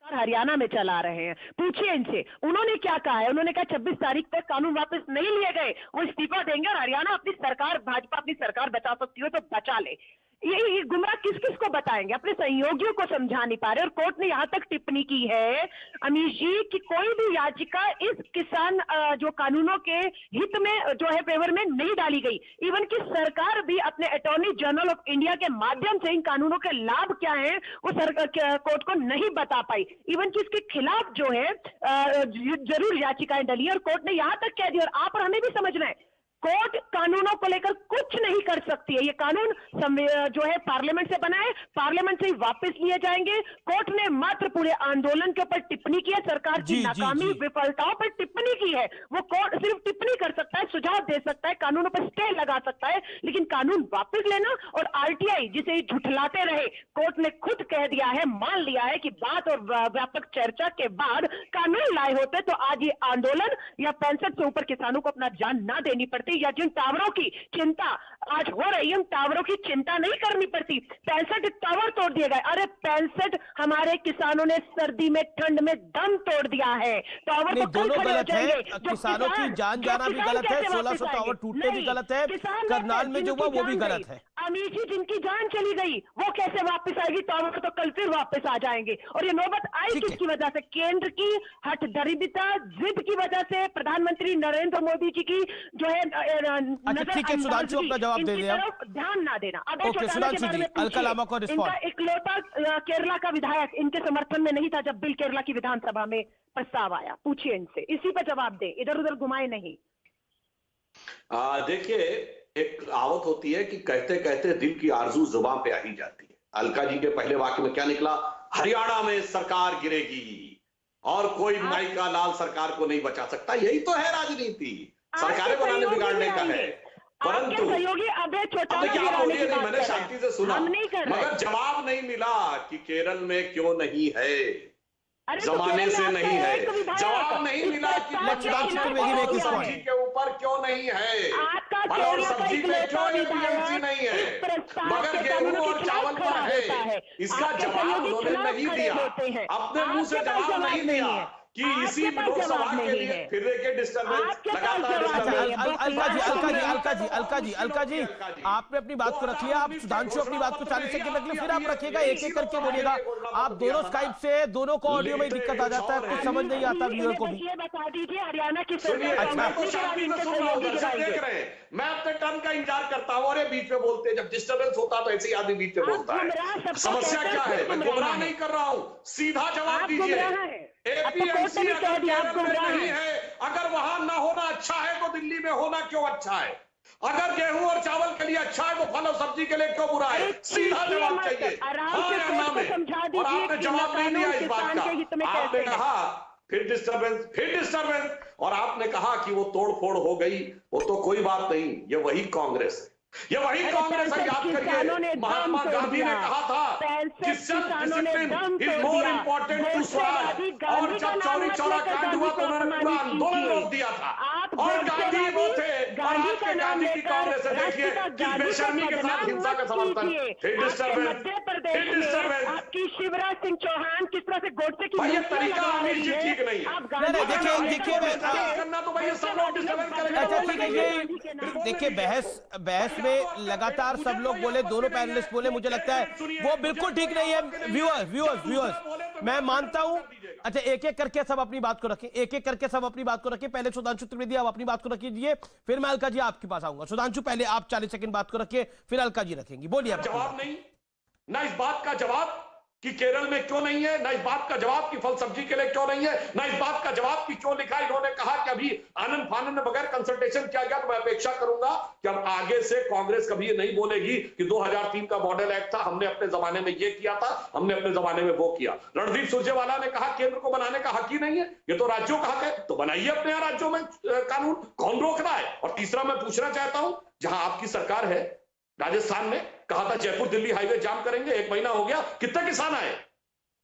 हरियाणा में चला रहे हैं, पूछिए इनसे, उन्होंने क्या कहा है। उन्होंने कहा 26 तारीख तक कानून वापस नहीं लिए गए, वो इस्तीफा देंगे और हरियाणा अपनी सरकार, भाजपा अपनी सरकार बचा सकती हो तो बचा ले। ये गुमराह किस किस को बताएंगे? अपने सहयोगियों को समझा नहीं पा रहे। और कोर्ट ने यहां तक टिप्पणी की है अमीश जी कि कोई भी याचिका इस किसान जो कानूनों के हित में जो है फेवर में नहीं डाली गई। इवन कि सरकार भी अपने अटॉर्नी जनरल ऑफ इंडिया के माध्यम से इन कानूनों के लाभ क्या है वो कोर्ट को नहीं बता पाई। इवन कि इसके खिलाफ जो है जरूर याचिकाएं डली और कोर्ट ने यहां तक कह दिया, और आप और हमें भी समझना है कोर्ट कानूनों को लेकर कुछ नहीं कर सकती है। ये कानून जो है पार्लियामेंट से बना है, पार्लियामेंट से ही वापस लिए जाएंगे। कोर्ट ने मात्र पूरे आंदोलन के ऊपर टिप्पणी की है, सरकार की नाकामी विफलताओं पर टिप्पणी की है। वो कोर्ट सिर्फ टिप्पणी कर सकता है, सुझाव दे सकता है, कानूनों पर स्टे लगा सकता है, लेकिन कानून वापस लेना और आरटीआई जिसे झुठलाते रहे, कोर्ट ने खुद कह दिया है, मान लिया है कि बात और व्यापक चर्चा के बाद कानून लाए होते तो आज ये आंदोलन या 65 से ऊपर किसानों को अपना जान ना देनी पड़ती, या जिन टावरों की चिंता आज हो रही है उन टावरों की चिंता नहीं करनी पड़ती। 65 टावर तोड़ दिए गए। अरे 65 हमारे किसानों ने सर्दी में ठंड में दम तोड़ दिया है। टावर तो कल खड़े हो जाएंगे। किसानों की जान जाना भी गलत है, 1600 टावर टूटने भी गलत है, करनाल में जो हुआ वो भी गलत है। अमीर जी जिनकी जान चली गई वो कैसे वापस आएगी? तो कल फिर वापस आ जाएंगे। और ये नौबत आई किसकी वजह से? केंद्र की हठधर्मिता, जिद की वजह से, प्रधानमंत्री नरेंद्र मोदी जी की जो है ठीक है, सुधांशु अपना जवाब दे दिया, ध्यान ना देना। ओके सुधांशु जी, अलका लांबा को रिस्पॉन्ड। इनका इकलौता केरला का विधायक इनके समर्थन में नहीं था जब बिल केरला की विधानसभा में प्रस्ताव आया। पूछिए इनसे, इसी पर जवाब दे, इधर उधर घुमाए नहीं। देखिए, एक कहावत होती है कि कहते कहते दिल की आरजू जुबान पे आ ही जाती है। अलका जी के पहले वाक्य में क्या निकला? हरियाणा में सरकार गिरेगी और कोई माई का लाल सरकार को नहीं बचा सकता। यही तो है राजनीति, सरकारें बनाने बिगाड़ने का है। परंतु सहयोगी अभय चौटाला बोलिए नहीं, मैंने शांति से सुना, मगर जवाब नहीं मिला कि केरल में क्यों नहीं है, जमाने से नहीं है। जवाब नहीं मिला कि सब्जी के ऊपर क्यों नहीं है, और सब्जी पे क्यों एपीएमसी नहीं है, मगर गेहूं और चावल पर है। इसका जवाब उन्होंने नहीं दिया, अपने मुंह से जवाब नहीं दिया कि इसी लोकसभा के लिए फिर देखिए डिस्टर्बेंस लगातार। अलका जी आपने अपनी बात को रख लिया, आप सुधांशु अपनी बात को 40 सेकंड रख लिया, फिर आप रखिएगा, एक एक करके बोलिएगा। आप दोनों स्काइप से, दोनों को ऑडियो में दिक्कत आ जाता है, कुछ समझ नहीं आता व्यूअर को भी। बता दीजिए हरियाणा की मैं अपने टर्न का इंतजार करता हूँ और ये बीच में बोलते हैं, जब डिस्टर्बेंस होता है तो ऐसे ही आदमी बीच में बोलता है। समस्या क्या है? मैं गुमराह नहीं कर रहा हूँ, सीधा जवाब दीजिए। एपीएमसी अगर केरल में नहीं है, अगर वहां ना होना अच्छा है तो दिल्ली में होना क्यों अच्छा है? अगर गेहूं और चावल के लिए अच्छा है तो फल और सब्जी के लिए क्यों बुरा है? सीधा जवाब चाहिए, हाँ या ना में। और आपने जवाब नहीं दिया इस बात का। आपने कहा फिर डिस्टर्बेंस, और आपने कहा कि वो तोड़ फोड़ हो गई, वो तो कोई बात नहीं, ये वही कांग्रेस है, ये वही कांग्रेस है। याद करिए, महात्मा गांधी ने कहा था कि self discipline is more important to Swaraj, और जब चौरी चौरा कांड हुआ तो उन्होंने पूरा आंदोलन रोक दिया था। और गांधी वो थे, और आज के गांधी की कांग्रेस है। देखिए किस बेशर्मी के साथ हिंसा का समर्थन। फिर डिस्टर्बेंस, आपकी शिवराज सिंह चौहान किस तरह से गोडसे की ये तरीका अमीर जी ठीक नहीं है। देखिए बहस में लगातार सब लोग बोले, दोनों पैनलिस्ट बोले, मुझे लगता है वो बिल्कुल ठीक नहीं है। व्यूअर्स मैं मानता हूं। अच्छा, एक एक करके सब अपनी बात को रखें, एक एक करके सब अपनी बात को रखें। पहले सुधांशु त्रिवेदी आप अपनी बात को रखिए, फिर मैं अलका जी आपके पास आऊंगा। सुधांशु पहले आप 40 सेकंड बात को रखिए, फिर अलका जी रखेंगी। बोलिए। जवाब नहीं, ना इस बात का जवाब कि केरल में क्यों नहीं है, ना इस बात का जवाब कि फल सब्जी के लिए क्यों नहीं है, ना इस बात का जवाब कि क्यों लिखा। इन्होंने कहा कि अभी आनंद फानंद में बगैर कंसल्टेशन किया गया। तो मैं अपेक्षा करूंगा कि अब आगे से कांग्रेस कभी ये नहीं बोलेगी कि 2003 का मॉडल एक्ट था, हमने अपने जमाने में ये किया था, हमने अपने जमाने में वो किया। रणदीप सुरजेवाला ने कहा केंद्र को बनाने का हक ही नहीं है, ये तो राज्यों का हक है, तो बनाइए अपने यहाँ राज्यों में कानून, कौन रोक रहा है? और तीसरा मैं पूछना चाहता हूं, जहां आपकी सरकार है, राजस्थान में कहा था जयपुर दिल्ली हाईवे जाम करेंगे, 1 महीना हो गया, कितने किसान आए?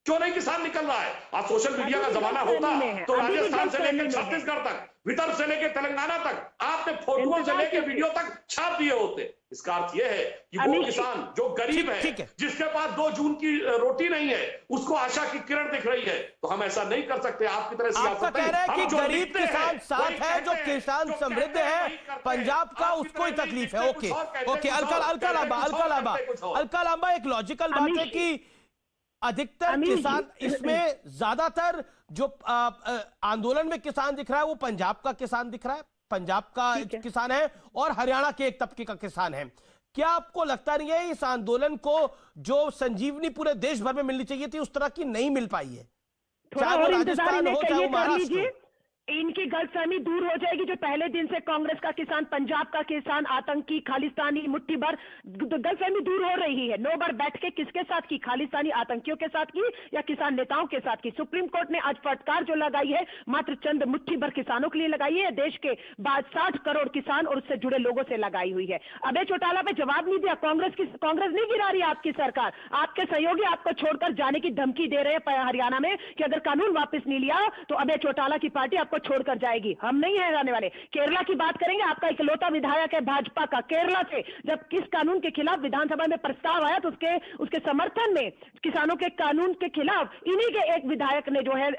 क्यों नहीं किसान निकल रहा है? आज सोशल मीडिया का जमाना होता तो राजस्थान से लेकर छत्तीसगढ़ तक, विदर्भ से लेकर तेलंगाना तक, आपने फोटो से लेकर वीडियो तक छाप दिए होते। इसका अर्थ यह है कि वो किसान जो गरीब है, जिसके पास 2 जून की रोटी नहीं है, उसको आशा की किरण दिख रही है। तो हम ऐसा नहीं कर सकते आपकी तरह सियासत। कह रहे हैं कि गरीब किसान साथ है, जो किसान समृद्ध है पंजाब का, उसको ही तकलीफ है। ओके अलका लांबा, एक लॉजिकल बात है कि अधिकतर किसान, इसमें ज्यादातर जो आंदोलन में किसान दिख रहा है वो पंजाब का किसान दिख रहा है, पंजाब का किसान है और हरियाणा के एक तबके का किसान है। क्या आपको लगता नहीं है इस आंदोलन को जो संजीवनी पूरे देश भर में मिलनी चाहिए थी, उस तरह की नहीं मिल पाई है? चाहे वो राजस्थान हो, चाहे वो महाराष्ट्र। इनकी गलतफहमी दूर हो जाएगी जो पहले दिन से कांग्रेस का किसान, पंजाब का किसान आतंकी, खालिस्तानी, मुट्ठी भर, गलतफहमी दूर हो रही है। 9 बार बैठ के किसके साथ की? खालिस्तानी आतंकियों के साथ की या किसान नेताओं के साथ की? सुप्रीम कोर्ट ने आज फटकार जो लगाई है मात्र चंद मुट्ठी भर किसानों के लिए लगाई है, देश के बाद 60 करोड़ किसान और उससे जुड़े लोगों से लगाई हुई है। अभय चौटाला पे जवाब नहीं दिया। कांग्रेस नहीं गिरा रही आपकी सरकार, आपके सहयोगी आपको छोड़कर जाने की धमकी दे रहे हैं हरियाणा में कि अगर कानून वापस नहीं लिया तो अभय चौटाला की पार्टी आपको को छोड़कर जाएगी। हम नहीं है जाने वाले। केरला की बात करेंगे, आपका इकलौता विधायक है भाजपा का केरला से, जब किस कानून के खिलाफ विधानसभा में प्रस्ताव आया तो उसके समर्थन में किसानों के कानून के खिलाफ इन्हीं के एक विधायक ने जो है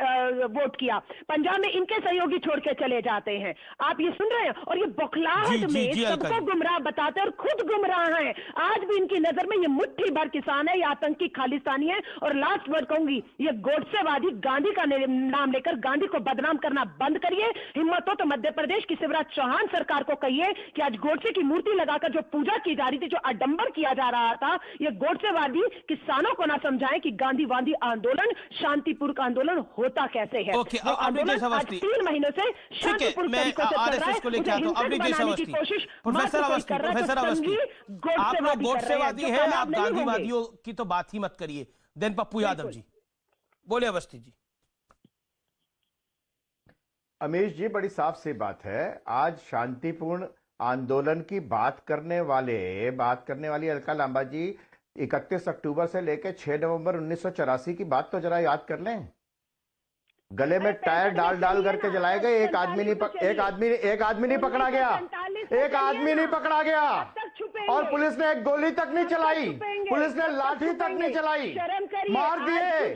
वोट किया। पंजाब में इनके सहयोगी छोड़ के चले जाते हैं। आप ये सुन रहे हैं, और ये बौखलाहट में सबको गुमराह बताते हैं और खुद गुमराह हैं। आज भी इनकी नजर में ये मुट्ठी भर किसान है, ये आतंकी खालिस्तानी है। और लास्ट वर्ड कहूंगी, ये गोडसेवादी गांधी का नाम लेकर गांधी को बदनाम करना बंद करिए। हिम्मत हो तो मध्य प्रदेश की शिवराज चौहान सरकार को कहिए कि आज गोडसे की मूर्ति लगाकर जो पूजा की जा रही थी, जो आडंबर किया जा रहा था, ये गोडसेवादी किसानों को ना समझाएं कि गांधीवादी आंदोलन शांतिपूर्ण आंदोलन होता कैसे है। आंदोलन आज 3 महीनों से शांतिपूर्ण तरीकों से चल रहा है। मुझे हिंसक बनाने की कोशिश कर रहा है। आप लोग गोडसेवादी हैं, आप गांधीवादियों की तो बात ही मत करिए। देन पप्पू यादव जी बोले। अवस्थी जी। अमीश जी, बड़ी साफ सी बात है। आज शांतिपूर्ण आंदोलन की बात करने वाली अलका लांबा जी 31 अक्टूबर से लेकर 6 नवंबर 1984 की बात तो जरा याद कर लें। गले में टायर डाल करके जलाए गए। एक आदमी नहीं पकड़ा गया। एक आदमी नहीं पकड़ा गया और पुलिस ने एक गोली तक नहीं चलाई। पुलिस ने लाठी तक नहीं चलाई। मार दिए।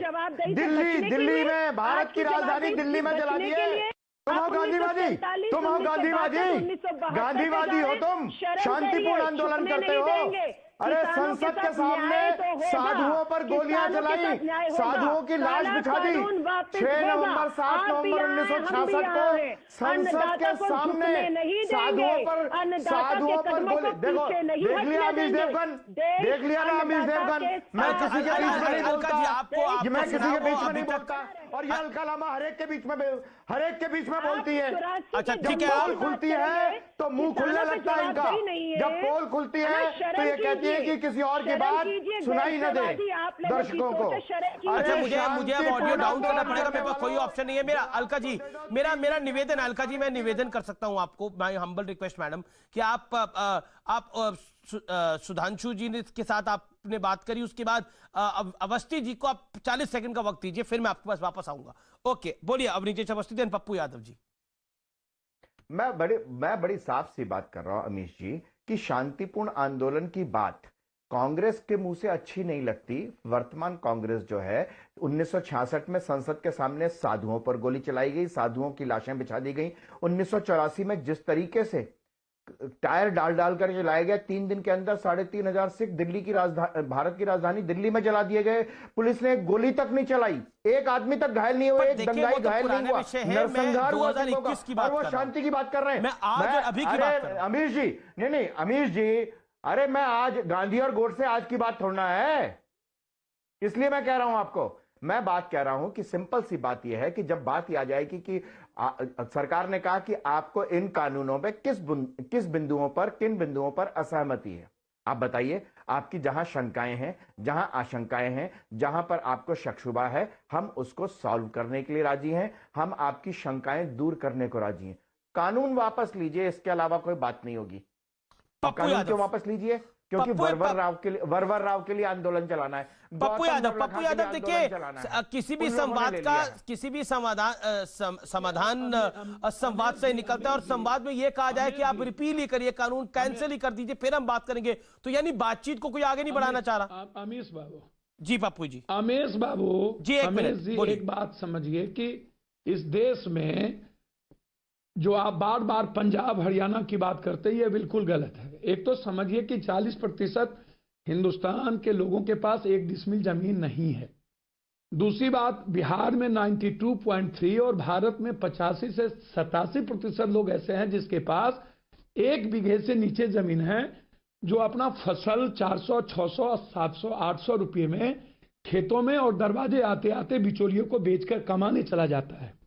दिल्ली में, भारत की राजधानी दिल्ली में जला दिए। तुम हो गांधीवादी, तुम हो गांधीवादी, गांधीवादी हो तुम। शांतिपूर्ण आंदोलन करते हो। अरे संसद के सामने साधुओं पर गोलियां चलाई, साधुओं की लाश बिछा दी। 6 नवंबर 7 नवंबर 1966 को संसद के सामने साधुओं पर गोली। देखो, देख लिया अमीश देवगन, देख लिया ना अमीश देवगन। मैं किसी के बीच में नहीं बोलता, मैं किसी के बीच में नहीं बोलता। और ये अलका लांबा हर एक के बीच में बोलती है। अच्छा ठीक है। पोल खुलती है तो मुंह खुलने लगता है इनका। जब पोल खुलती है तो ये कहती है कि किसी और की बात सुनाई न दे दर्शकों को। अच्छा, मुझे अब ऑडियो डाउन करना पड़ेगा, मेरे पास कोई ऑप्शन नहीं है। मेरा अलका जी, मेरा निवेदन, अलका जी मैं निवेदन कर सकता हूं आपको, माय हम्बल रिक्वेस्ट मैडम, कि आप सुधांशु जी के साथ आपने बात करी, उसके बाद अवस्थी जी को आप 40 सेकंड का वक्त दीजिए, फिर मैं आपके पास वापस आऊंगा। ओके, बोलिए अवनीश अवस्थी, देन पप्पू यादव जी। मैं बड़ी साफ सी बात कर रहा हूं अमीश जी कि शांतिपूर्ण आंदोलन की बात कांग्रेस के मुंह से अच्छी नहीं लगती। वर्तमान कांग्रेस जो है 1966 में संसद के सामने साधुओं पर गोली चलाई गई, साधुओं की लाशें बिछा दी गई। 1984 में जिस तरीके से टायर डाल कर जलाए गए, 3 दिन के अंदर 3500 सिख भारत की राजधानी दिल्ली में जला दिए गए। पुलिस ने एक गोली तक नहीं चलाई, एक आदमी तक घायल नहीं हुआ, एक दंगाई घायल नहीं हुआ, नरसंहार हुआ। और वो शांति की बात कर रहे हैं। अमीश जी, नहीं अमीश जी, अरे मैं आज गांधी और गोडसे आज की बात थोड़ना है, इसलिए मैं कह रहा हूं आपको। मैं बात कह रहा हूं कि सिंपल सी बात यह है कि जब बात आ जाएगी कि सरकार ने कहा कि आपको इन कानूनों पे किन बिंदुओं पर असहमति है, आप बताइए। आपकी जहां शंकाएं हैं, जहां आशंकाएं हैं, जहां पर आपको शक-शुबा है, हम उसको सॉल्व करने के लिए राजी हैं। हम आपकी शंकाएं दूर करने को राजी हैं। कानून वापस लीजिए, इसके अलावा कोई बात नहीं होगी। कानून क्यों वापस लीजिए? क्योंकि वरवर राव के लिए आंदोलन चलाना है। पप्पू यादव देखिए, किसी भी संवाद से निकलता है और संवाद में यह कहा जाए कि आप रिपील ही करिए, कानून कैंसिल ही कर दीजिए, फिर हम बात करेंगे, तो यानी बातचीत को कोई आगे नहीं बढ़ाना चाह रहा। अमीश बाबू जी, पप्पू जी, अमीश बाबू जी, एक बात समझिए कि इस देश में जो आप बार बार पंजाब हरियाणा की बात करते हैं, ये बिल्कुल गलत है। एक तो समझिए कि 40% हिंदुस्तान के लोगों के पास 1 डिसमिल जमीन नहीं है। दूसरी बात, बिहार में 92.3 और भारत में 85 से 87% लोग ऐसे हैं जिसके पास 1 बीघे से नीचे जमीन है, जो अपना फसल 400, 600, 700, 800 रुपये में खेतों में और दरवाजे आते आते बिचौलियों को बेचकर कमाने चला जाता है।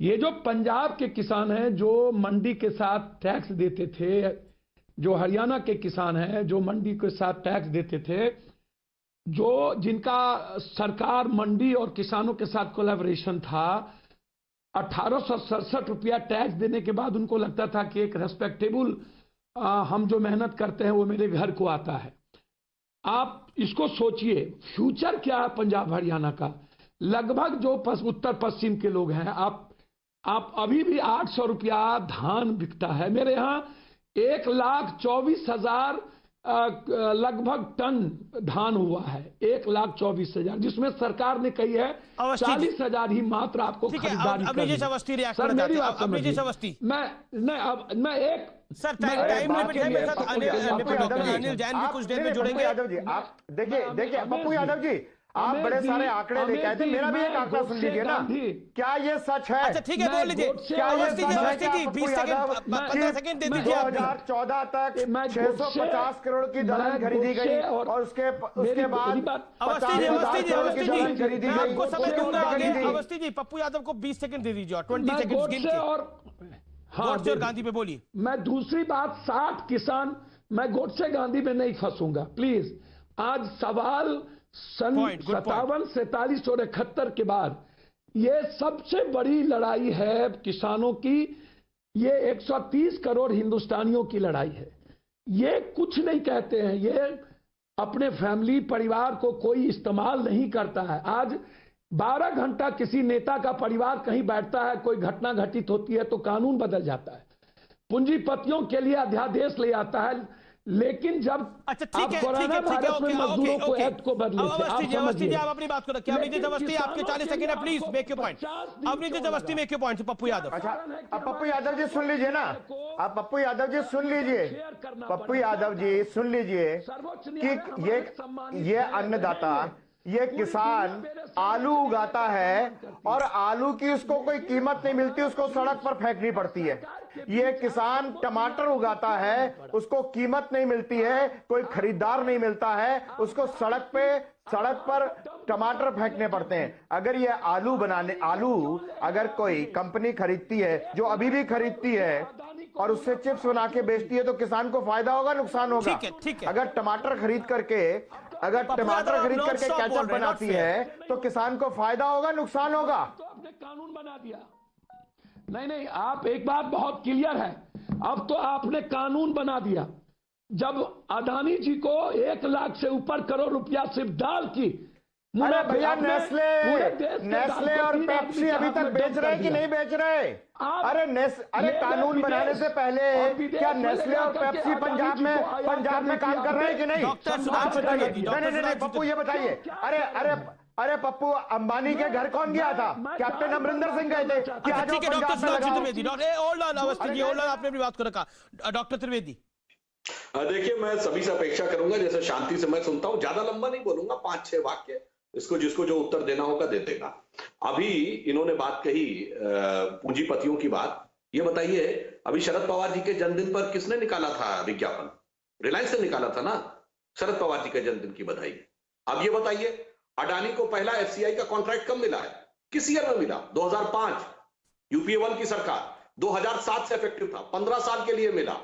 ये जो पंजाब के किसान हैं जो मंडी के साथ टैक्स देते थे, जो हरियाणा के किसान हैं जो मंडी के साथ टैक्स देते थे, जिनका सरकार मंडी और किसानों के साथ कोलैबोरेशन था, 1867 रुपया टैक्स देने के बाद उनको लगता था कि एक रेस्पेक्टेबल हम जो मेहनत करते हैं वो मेरे घर को आता है। आप इसको सोचिए, फ्यूचर क्या है पंजाब हरियाणा का। लगभग जो उत्तर पश्चिम के लोग हैं, आप अभी भी 800 रुपया धान बिकता है। मेरे यहाँ 1,24,000 लगभग टन धान हुआ है, 1,24,000, जिसमें सरकार ने कही है 40,000 ही मात्र आपको खरीदारी करनी है। सर मेरी बात समझिए, मैं एक सर टाइम लिमिट है मेरे साथ। अनिल जैन भी कुछ देर में जुड़ेंगे। यादव जी आप देखिए पप्पू यादव जी, आप बड़े सारे आंकड़े लेके आए थे, मेरा भी एक आंकड़ा सुन लीजिए ना। क्या ये सच है? अच्छा ठीक है, बोल लीजिए। क्या ये सच है कि 15 सेकंड दे दीजिए। 2014 तक 650 करोड़ की दलहन खरीदी गई और उसके बाद आपको समय दूंगा आगे। अवस्थी जी, पप्पू यादव को 20 सेकंड दे दीजिए और 20 सेकंड गिन के। और गोडसे और गांधी पे बोलिए। मैं दूसरी बात 60 किसान, मैं गोडसे गांधी में नहीं फंसूंगा प्लीज। आज सवाल सन 57, 47 और 71 के बाद ये सबसे बड़ी लड़ाई है किसानों की। ये 130 करोड़ हिंदुस्तानियों की लड़ाई है। ये कुछ नहीं कहते हैं, ये अपने फैमिली परिवार को कोई इस्तेमाल नहीं करता है। आज 12 घंटा किसी नेता का परिवार कहीं बैठता है, कोई घटना घटित होती है तो कानून बदल जाता है, पूंजीपतियों के लिए अध्यादेश ले आता है। लेकिन जब अच्छा ठीक है मजदूरों को एक्ट को बदले, अवस्थी जी आप अपनी बात को रखिए। अभिजीत अवस्थी आपके 40 सेकंड है, please make your point. Abhijeet Awasthi make your point. Pappu Yadav. अच्छा अब पप्पू यादव जी सुन लीजिए ना, आप पप्पू यादव जी सुन लीजिए, पप्पू यादव जी सुन लीजिए कि ये अन्नदाता, ये किसान आलू उगाता है और आलू की उसको कोई कीमत नहीं मिलती, उसको सड़क पर फेंकनी पड़ती है। ये किसान टमाटर उगाता है, उसको कीमत नहीं मिलती है, कोई खरीदार नहीं मिलता है, उसको सड़क पर टमाटर फेंकने पड़ते हैं। अगर ये आलू अगर कोई कंपनी खरीदती है, जो अभी भी खरीदती है, और उससे चिप्स बना के बेचती है, तो किसान को फायदा होगा नुकसान होगा? ठीक है। अगर टमाटर खरीद करके केचप बनाती है तो किसान को फायदा होगा नुकसान होगा? तो आपने कानून बना दिया। नहीं, आप एक बात बहुत क्लियर है, अब तो आपने कानून बना दिया। जब अडानी जी को 1 लाख से ऊपर करोड़ रुपया सिर्फ दाल की, अरे भैया नेस्ले और पेप्सी अभी तक बेच रहे कि नहीं बेच रहे? अरे कानून बनाने से पहले क्या नेस्ले और पेप्सी पंजाब में काम कर रहे हैं कि नहीं? आप बताइए। नहीं पप्पू ये बताइए। अरे पप्पू, अंबानी के घर कौन गया था? कैप्टन अमरिंदर सिंह गए थे कि आज वो पंजाब में लगाओ। आपने अपनी बात को रखा। डॉक्टर त्रिवेदी। देखिए, मैं सभी से अपेक्षा करूंगा, जैसे शांति से मैं सुनता हूं, ज्यादा लंबा नहीं बोलूंगा, 5-6 वाक्य, जिसको जो उत्तर देना होगा दे देगा। अभी इन्होंने बात कही पूंजीपतियों की बात। ये बताइए, अभी शरद पवार जी के जन्मदिन पर किसने निकाला था विज्ञापन? रिलायंस ने निकाला था ना, शरद पवार जी के जन्मदिन की बधाई। अब ये बताइए, अडानी को पहला एफसीआई का कॉन्ट्रैक्ट कब मिला है? किस ईयर में मिला? 2005, यूपीए 1 की सरकार। 2007 से इफेक्टिव था, 15 साल के लिए मिला।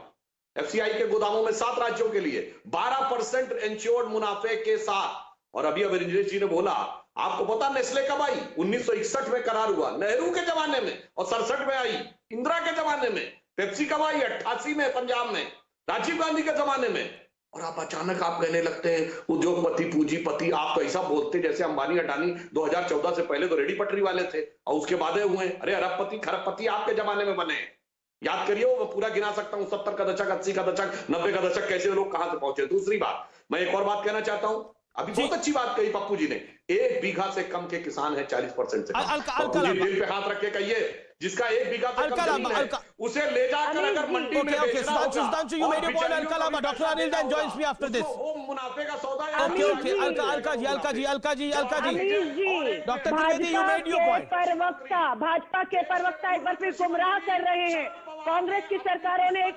एफसीआई के गोदामों में 7 राज्यों के लिए 12% इंश्योर्ड मुनाफे के साथ। और अभी अविनाश जी ने बोला, आपको पता नेस्ले कब आई? 1961 में करार हुआ, नेहरू के जमाने में, और 67 में आई इंदिरा के जमाने में। पेप्सी कब आई? 88 में पंजाब में, राजीव गांधी के जमाने में। और आप अचानक आप कहने लगते हैं उद्योगपति, पूंजीपति। आप तो ऐसा बोलते जैसे अंबानी अडानी 2014 से पहले तो रेडी पटरी वाले थे और उसके बाद हुए। अरे अरबपति खरबपति आपके जमाने में बने। याद करिए, वो पूरा गिना सकता हूं, 70 का दशक, 80 का दशक, 90 का दशक, कैसे लोग कहां से पहुंचे। दूसरी बात, मैं एक और बात कहना चाहता हूं। अभी बहुत अच्छी बात कही पप्पू जी ने, 1 बीघा से कम के किसान है 40% से कम। पप्पू जी दिल पे हाथ रख के कहिए, जिसका 1 बीघा से कम जमीन है, उसे ले जाकर अगर मंडी में बेचना होगा। Doctor Anil Jain joins me after this. मुनाफे का सौदा है। Alka ji, doctor Trivedi, you made your point. Bhajpa के प्रवक्ता एक बार फिर गुमराह कर रहे हैं। कांग्रेस की सरकारों ने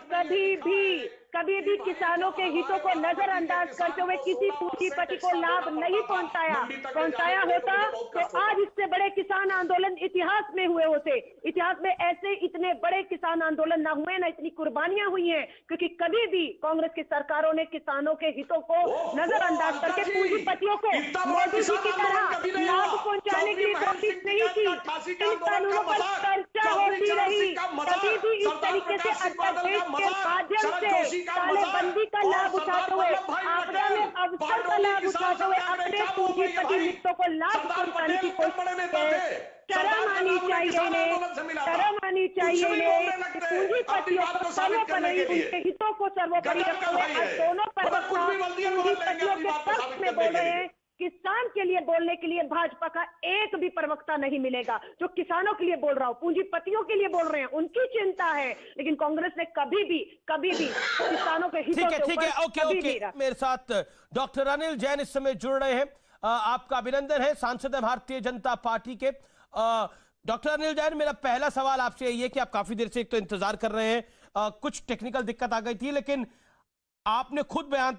कभी भी किसानों के हितों को नजरअंदाज करते हुए किसी पूंजीपति को लाभ नहीं पहुंचाया होता तो आज इससे बड़े किसान आंदोलन इतिहास में हुए होते। इतिहास में ऐसे इतने बड़े किसान आंदोलन ना हुए, ना इतनी कुर्बानियां हुई हैं, क्योंकि कभी भी कांग्रेस की सरकारों ने किसानों के हितों को नजरअंदाज करके पूंजीपतियों को मोदी जी की तरह लाभ पहुंचाने की कोशिश नहीं की। इन कानूनों पर चर्चा होती रही, कभी भी इस तरीके से अध्यादेश के माध्यम से तालेबंदी का लाभ उठाते हुए आपदा में अवसर का लाभ लाभ उठाते हुए अपने पूंजीपति मित्रों को लाभ पहुंचाने की कोशिश, शर्म आनी चाहिए इन्हें, शर्म आनी चाहिए इन्हें। पूंजीपतियों को सर्वोपरि, उनके हितों को सर्वोपरि रखते हुए आज दोनों प्रवक्ता पूंजीपतियों के पक्ष में बोल रहे हैं। किसान के लिए बोलने के लिए भाजपा का एक भी प्रवक्ता नहीं मिलेगा जो किसानों के लिए बोल रहा हो, पूंजीपतियों के लिए बोल रहे हैं, उनकी चिंता है। लेकिन कांग्रेस ने कभी भी किसानों के हितों के ऊपर कभी भी। मेरे साथ डॉक्टर अनिल जैन इस समय जुड़ रहे हैं। आपका अभिनंदन है, सांसद है भारतीय जनता पार्टी के। डॉक्टर अनिल जैन, मेरा पहला सवाल आपसे यही है कि आप काफी देर से एक तो इंतजार कर रहे हैं, कुछ टेक्निकल दिक्कत आ गई थी, लेकिन आपने खुद बयान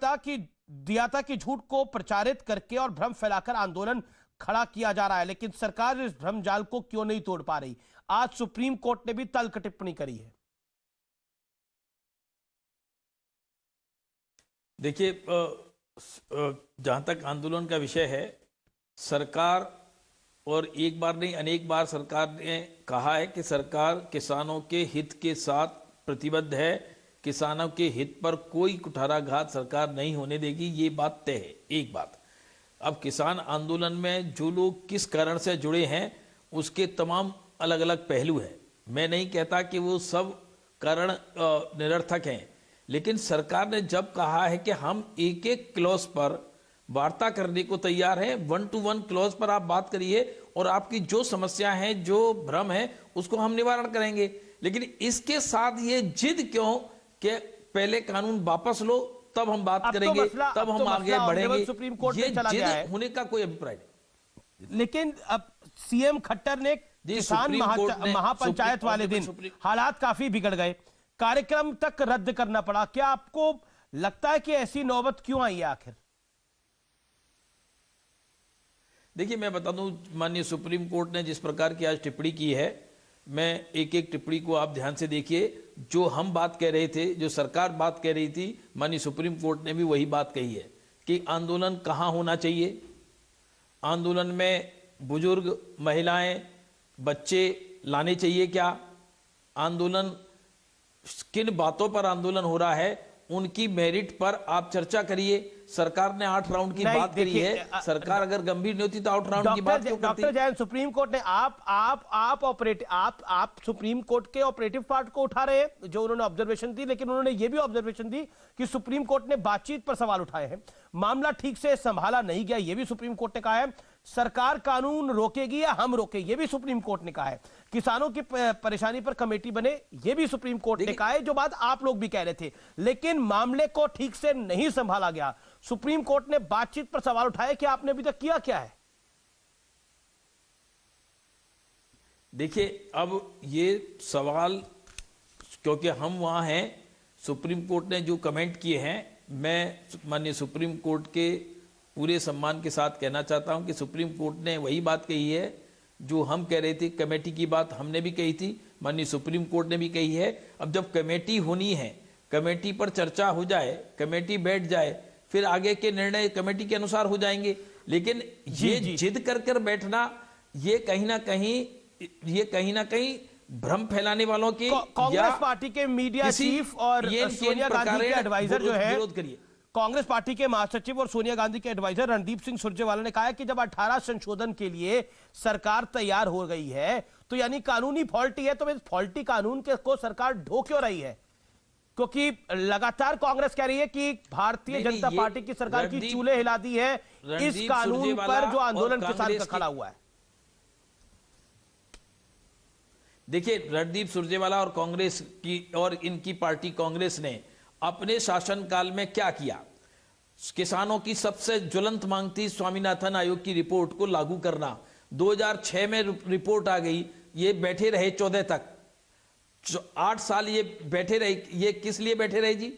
दिया था कि झूठ को प्रचारित करके और भ्रम फैलाकर आंदोलन खड़ा किया जा रहा है, लेकिन सरकार इस भ्रम जाल को क्यों नहीं तोड़ पा रही? आज सुप्रीम कोर्ट ने भी तल्ख टिप्पणी करी है। देखिए, जहां तक आंदोलन का विषय है, सरकार, और एक बार नहीं अनेक बार सरकार ने कहा है कि सरकार किसानों के हित के साथ प्रतिबद्ध है, किसानों के हित पर कोई कुठाराघात सरकार नहीं होने देगी, ये बात तय है। एक बात, अब किसान आंदोलन में जो लोग किस कारण से जुड़े हैं उसके तमाम अलग अलग पहलू हैं। मैं नहीं कहता कि वो सब कारण निरर्थक हैं, लेकिन सरकार ने जब कहा है कि हम एक एक क्लॉज पर वार्ता करने को तैयार हैं, 1 to 1 क्लॉज पर आप बात करिए और आपकी जो समस्या है, जो भ्रम है, उसको हम निवारण करेंगे। लेकिन इसके साथ ये जिद क्यों कि पहले कानून वापस लो तब हम बात करेंगे, तब हम आगे बढ़ेंगे, सुप्रीम कोर्ट ये में चला गया है, होने का कोई अभिप्राय नहीं। लेकिन अब सीएम खट्टर ने किसान महापंचायत वाले दिन हालात काफी बिगड़ गए, कार्यक्रम तक रद्द करना पड़ा। क्या आपको लगता है कि ऐसी नौबत क्यों आई है आखिर? देखिए, मैं बता दूं, माननीय सुप्रीम कोर्ट ने जिस प्रकार की आज टिप्पणी की है, मैं एक एक टिप्पणी को आप ध्यान से देखिए। जो हम बात कह रहे थे, जो सरकार बात कह रही थी, माननीय सुप्रीम कोर्ट ने भी वही बात कही है कि आंदोलन कहाँ होना चाहिए, आंदोलन में बुजुर्ग, महिलाएं, बच्चे लाने चाहिए क्या, आंदोलन किन बातों पर आंदोलन हो रहा है उनकी मेरिट पर आप चर्चा करिए। सरकार ने 8 राउंड की बात करी है, सरकार अगर गंभीर नहीं होती तो 8 राउंड की बात क्यों करती? डॉक्टर जैन, सुप्रीम कोर्ट ने आप सुप्रीम कोर्ट के ऑपरेटिव पार्ट को उठा रहे हैं, जो उन्होंने ऑब्जर्वेशन दी, लेकिन उन्होंने ये भी ऑब्जर्वेशन दी कि सुप्रीम कोर्ट ने बातचीत पर सवाल उठाए हैं, मामला ठीक से संभाला नहीं गया, ये भी सुप्रीम कोर्ट ने कहा है। सरकार कानून रोकेगी या हम रोके, ये भी सुप्रीम कोर्ट ने कहा है। किसानों की परेशानी पर कमेटी बने, ये भी सुप्रीम कोर्ट ने कहा है, जो बात आप लोग भी कह रहे थे, लेकिन मामले को ठीक से नहीं संभाला गया। सुप्रीम कोर्ट ने बातचीत पर सवाल उठाए कि आपने अभी तक किया क्या है? देखिए, अब ये सवाल, क्योंकि हम वहां हैं, सुप्रीम कोर्ट ने जो कमेंट किए हैं, मैं माननीय सुप्रीम कोर्ट के पूरे सम्मान के साथ कहना चाहता हूं कि सुप्रीम कोर्ट ने वही बात कही है जो हम कह रहे थे। कमेटी की बात हमने भी कही थी, माननीय सुप्रीम कोर्ट ने भी कही है। अब जब कमेटी होनी है, कमेटी पर चर्चा हो जाए, कमेटी बैठ जाए, फिर आगे के निर्णय कमेटी के अनुसार हो जाएंगे। लेकिन ये जिद कर बैठना, ये कहीं ना कहीं भ्रम फैलाने वालों की, कांग्रेस पार्टी के मीडिया चीफ और सोनिया गांधी के एडवाइजर जो है, विरोध करिए। कांग्रेस पार्टी के महासचिव और सोनिया गांधी के एडवाइजर रणदीप सिंह सुरजेवाला ने कहा है कि जब 18 संशोधन के लिए सरकार तैयार हो गई है तो यानी कानूनी फॉल्टी है, तो इस फॉल्टी कानून को सरकार ढो क्यों रही है? क्योंकि लगातार कांग्रेस कह रही है कि भारतीय जनता पार्टी की सरकार की चूल्हे हिला दी है इस कानून पर जो आंदोलन किसान का खड़ा हुआ है। देखिए, रणदीप सुरजेवाला और कांग्रेस की और इनकी पार्टी कांग्रेस ने अपने शासनकाल में क्या किया? किसानों की सबसे ज्वलंत मांग थी स्वामीनाथन आयोग की रिपोर्ट को लागू करना। 2006 में रिपोर्ट आ गई, ये बैठे रहे 14 तक, 8 साल ये बैठे रहे। ये किस लिए बैठे रहे जी?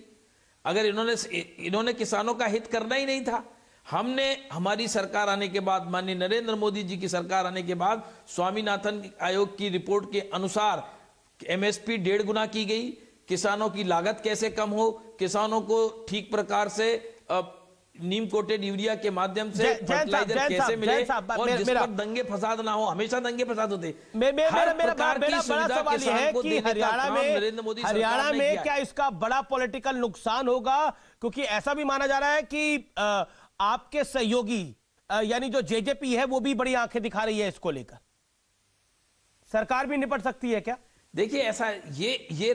अगर इन्होंने किसानों का हित करना ही नहीं था। हमने, हमारी सरकार आने के बाद, माननीय नरेंद्र मोदी जी की सरकार आने के बाद, स्वामीनाथन आयोग की रिपोर्ट के अनुसार एमएसपी 1.5 गुना की गई। किसानों की लागत कैसे कम हो, किसानों को ठीक प्रकार से नीम कोटेड यूरिया के माध्यम से फर्टिलाइजर कैसे मिले और जिस पर दंगे फसाद ना हो। हमेशा दंगे फसाद होते। मेरा बड़ा सवाल यह है कि हरियाणा में क्या इसका बड़ा पॉलिटिकल नुकसान होगा? क्योंकि ऐसा भी माना जा रहा है कि आपके सहयोगी यानी जो जेजेपी है वो भी बड़ी आंखें दिखा रही है इसको लेकर, सरकार भी निपट सकती है क्या? देखिए ऐसा ये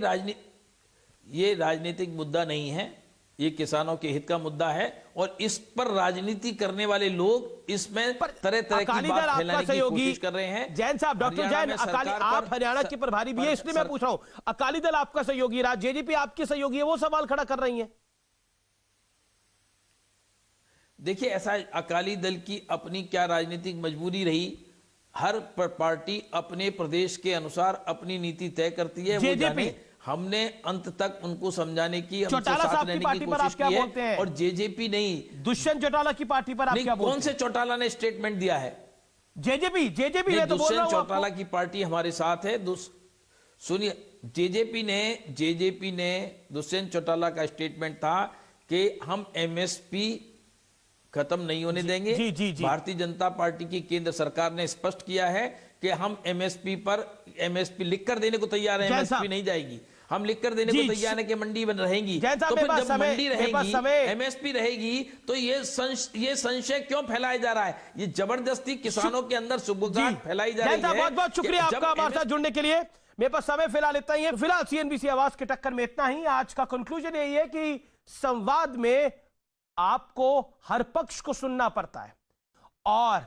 राजनीतिक मुद्दा नहीं है, ये किसानों के हित का मुद्दा है और इस पर राजनीति करने वाले लोग इसमें तरह तरह की बात फैलाने की कोशिश कर रहे हैं। जैन साहब, डॉक्टर जैन, आप हरियाणा के प्रभारी भी है, इसलिए मैं पूछ रहा हूं, अकाली दल आपका सहयोगी रहा, जेजेपी आपकी सहयोगी है, वो सवाल खड़ा कर रही है। देखिए ऐसा अकाली दल की अपनी क्या राजनीतिक मजबूरी रही, हर पार्टी अपने प्रदेश के अनुसार अपनी नीति तय करती है, वो जाने। हमने अंत तक उनको समझाने की, चौटाला साहब की पार्टी पर आप क्या बोलते हैं? और जेजेपी नहीं, दुष्यंत चौटाला की पार्टी पर आप क्या बोलते हैं? कौन से चौटाला ने स्टेटमेंट दिया है? जेजेपी मैं तो बोल रहा हूं, चौटाला की पार्टी हमारे साथ है। सुनिए, जेजेपी ने दुष्यंत चौटाला का स्टेटमेंट था कि हम एमएसपी खत्म नहीं होने देंगे। भारतीय जनता पार्टी की केंद्र सरकार ने स्पष्ट किया है कि हम एमएसपी लिखकर देने को तैयार हैं, एमएसपी नहीं जाएगी, हम लिखकर देने को तैयार है कि मंडी बन रहेगी। तो फिर जब मंडी रहेगी, एमएसपी रहेगी, तो ये संशय क्यों फैलाया जा रहा है? ये जबरदस्ती किसानों के अंदर सुगबुगाहट फैलाई जा रही है। बहुत बहुत शुक्रिया आपका हमारे साथ जुड़ने के लिए। मेरे पास समय फिलहाल इतना ही है। फिलहाल सीएनबीसी आवाज की टक्कर में इतना ही। आज का कंक्लूजन यही है कि संवाद में आपको हर पक्ष को सुनना पड़ता है और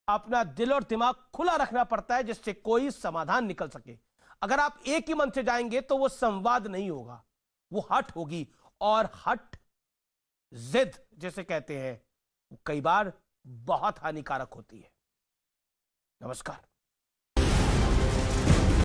अपना दिल और दिमाग खुला रखना पड़ता है, जिससे कोई समाधान निकल सके। अगर आप एक ही मन से जाएंगे तो वो संवाद नहीं होगा, वो हट होगी, और हट, जिद जैसे कहते हैं, कई बार बहुत हानिकारक होती है। नमस्कार।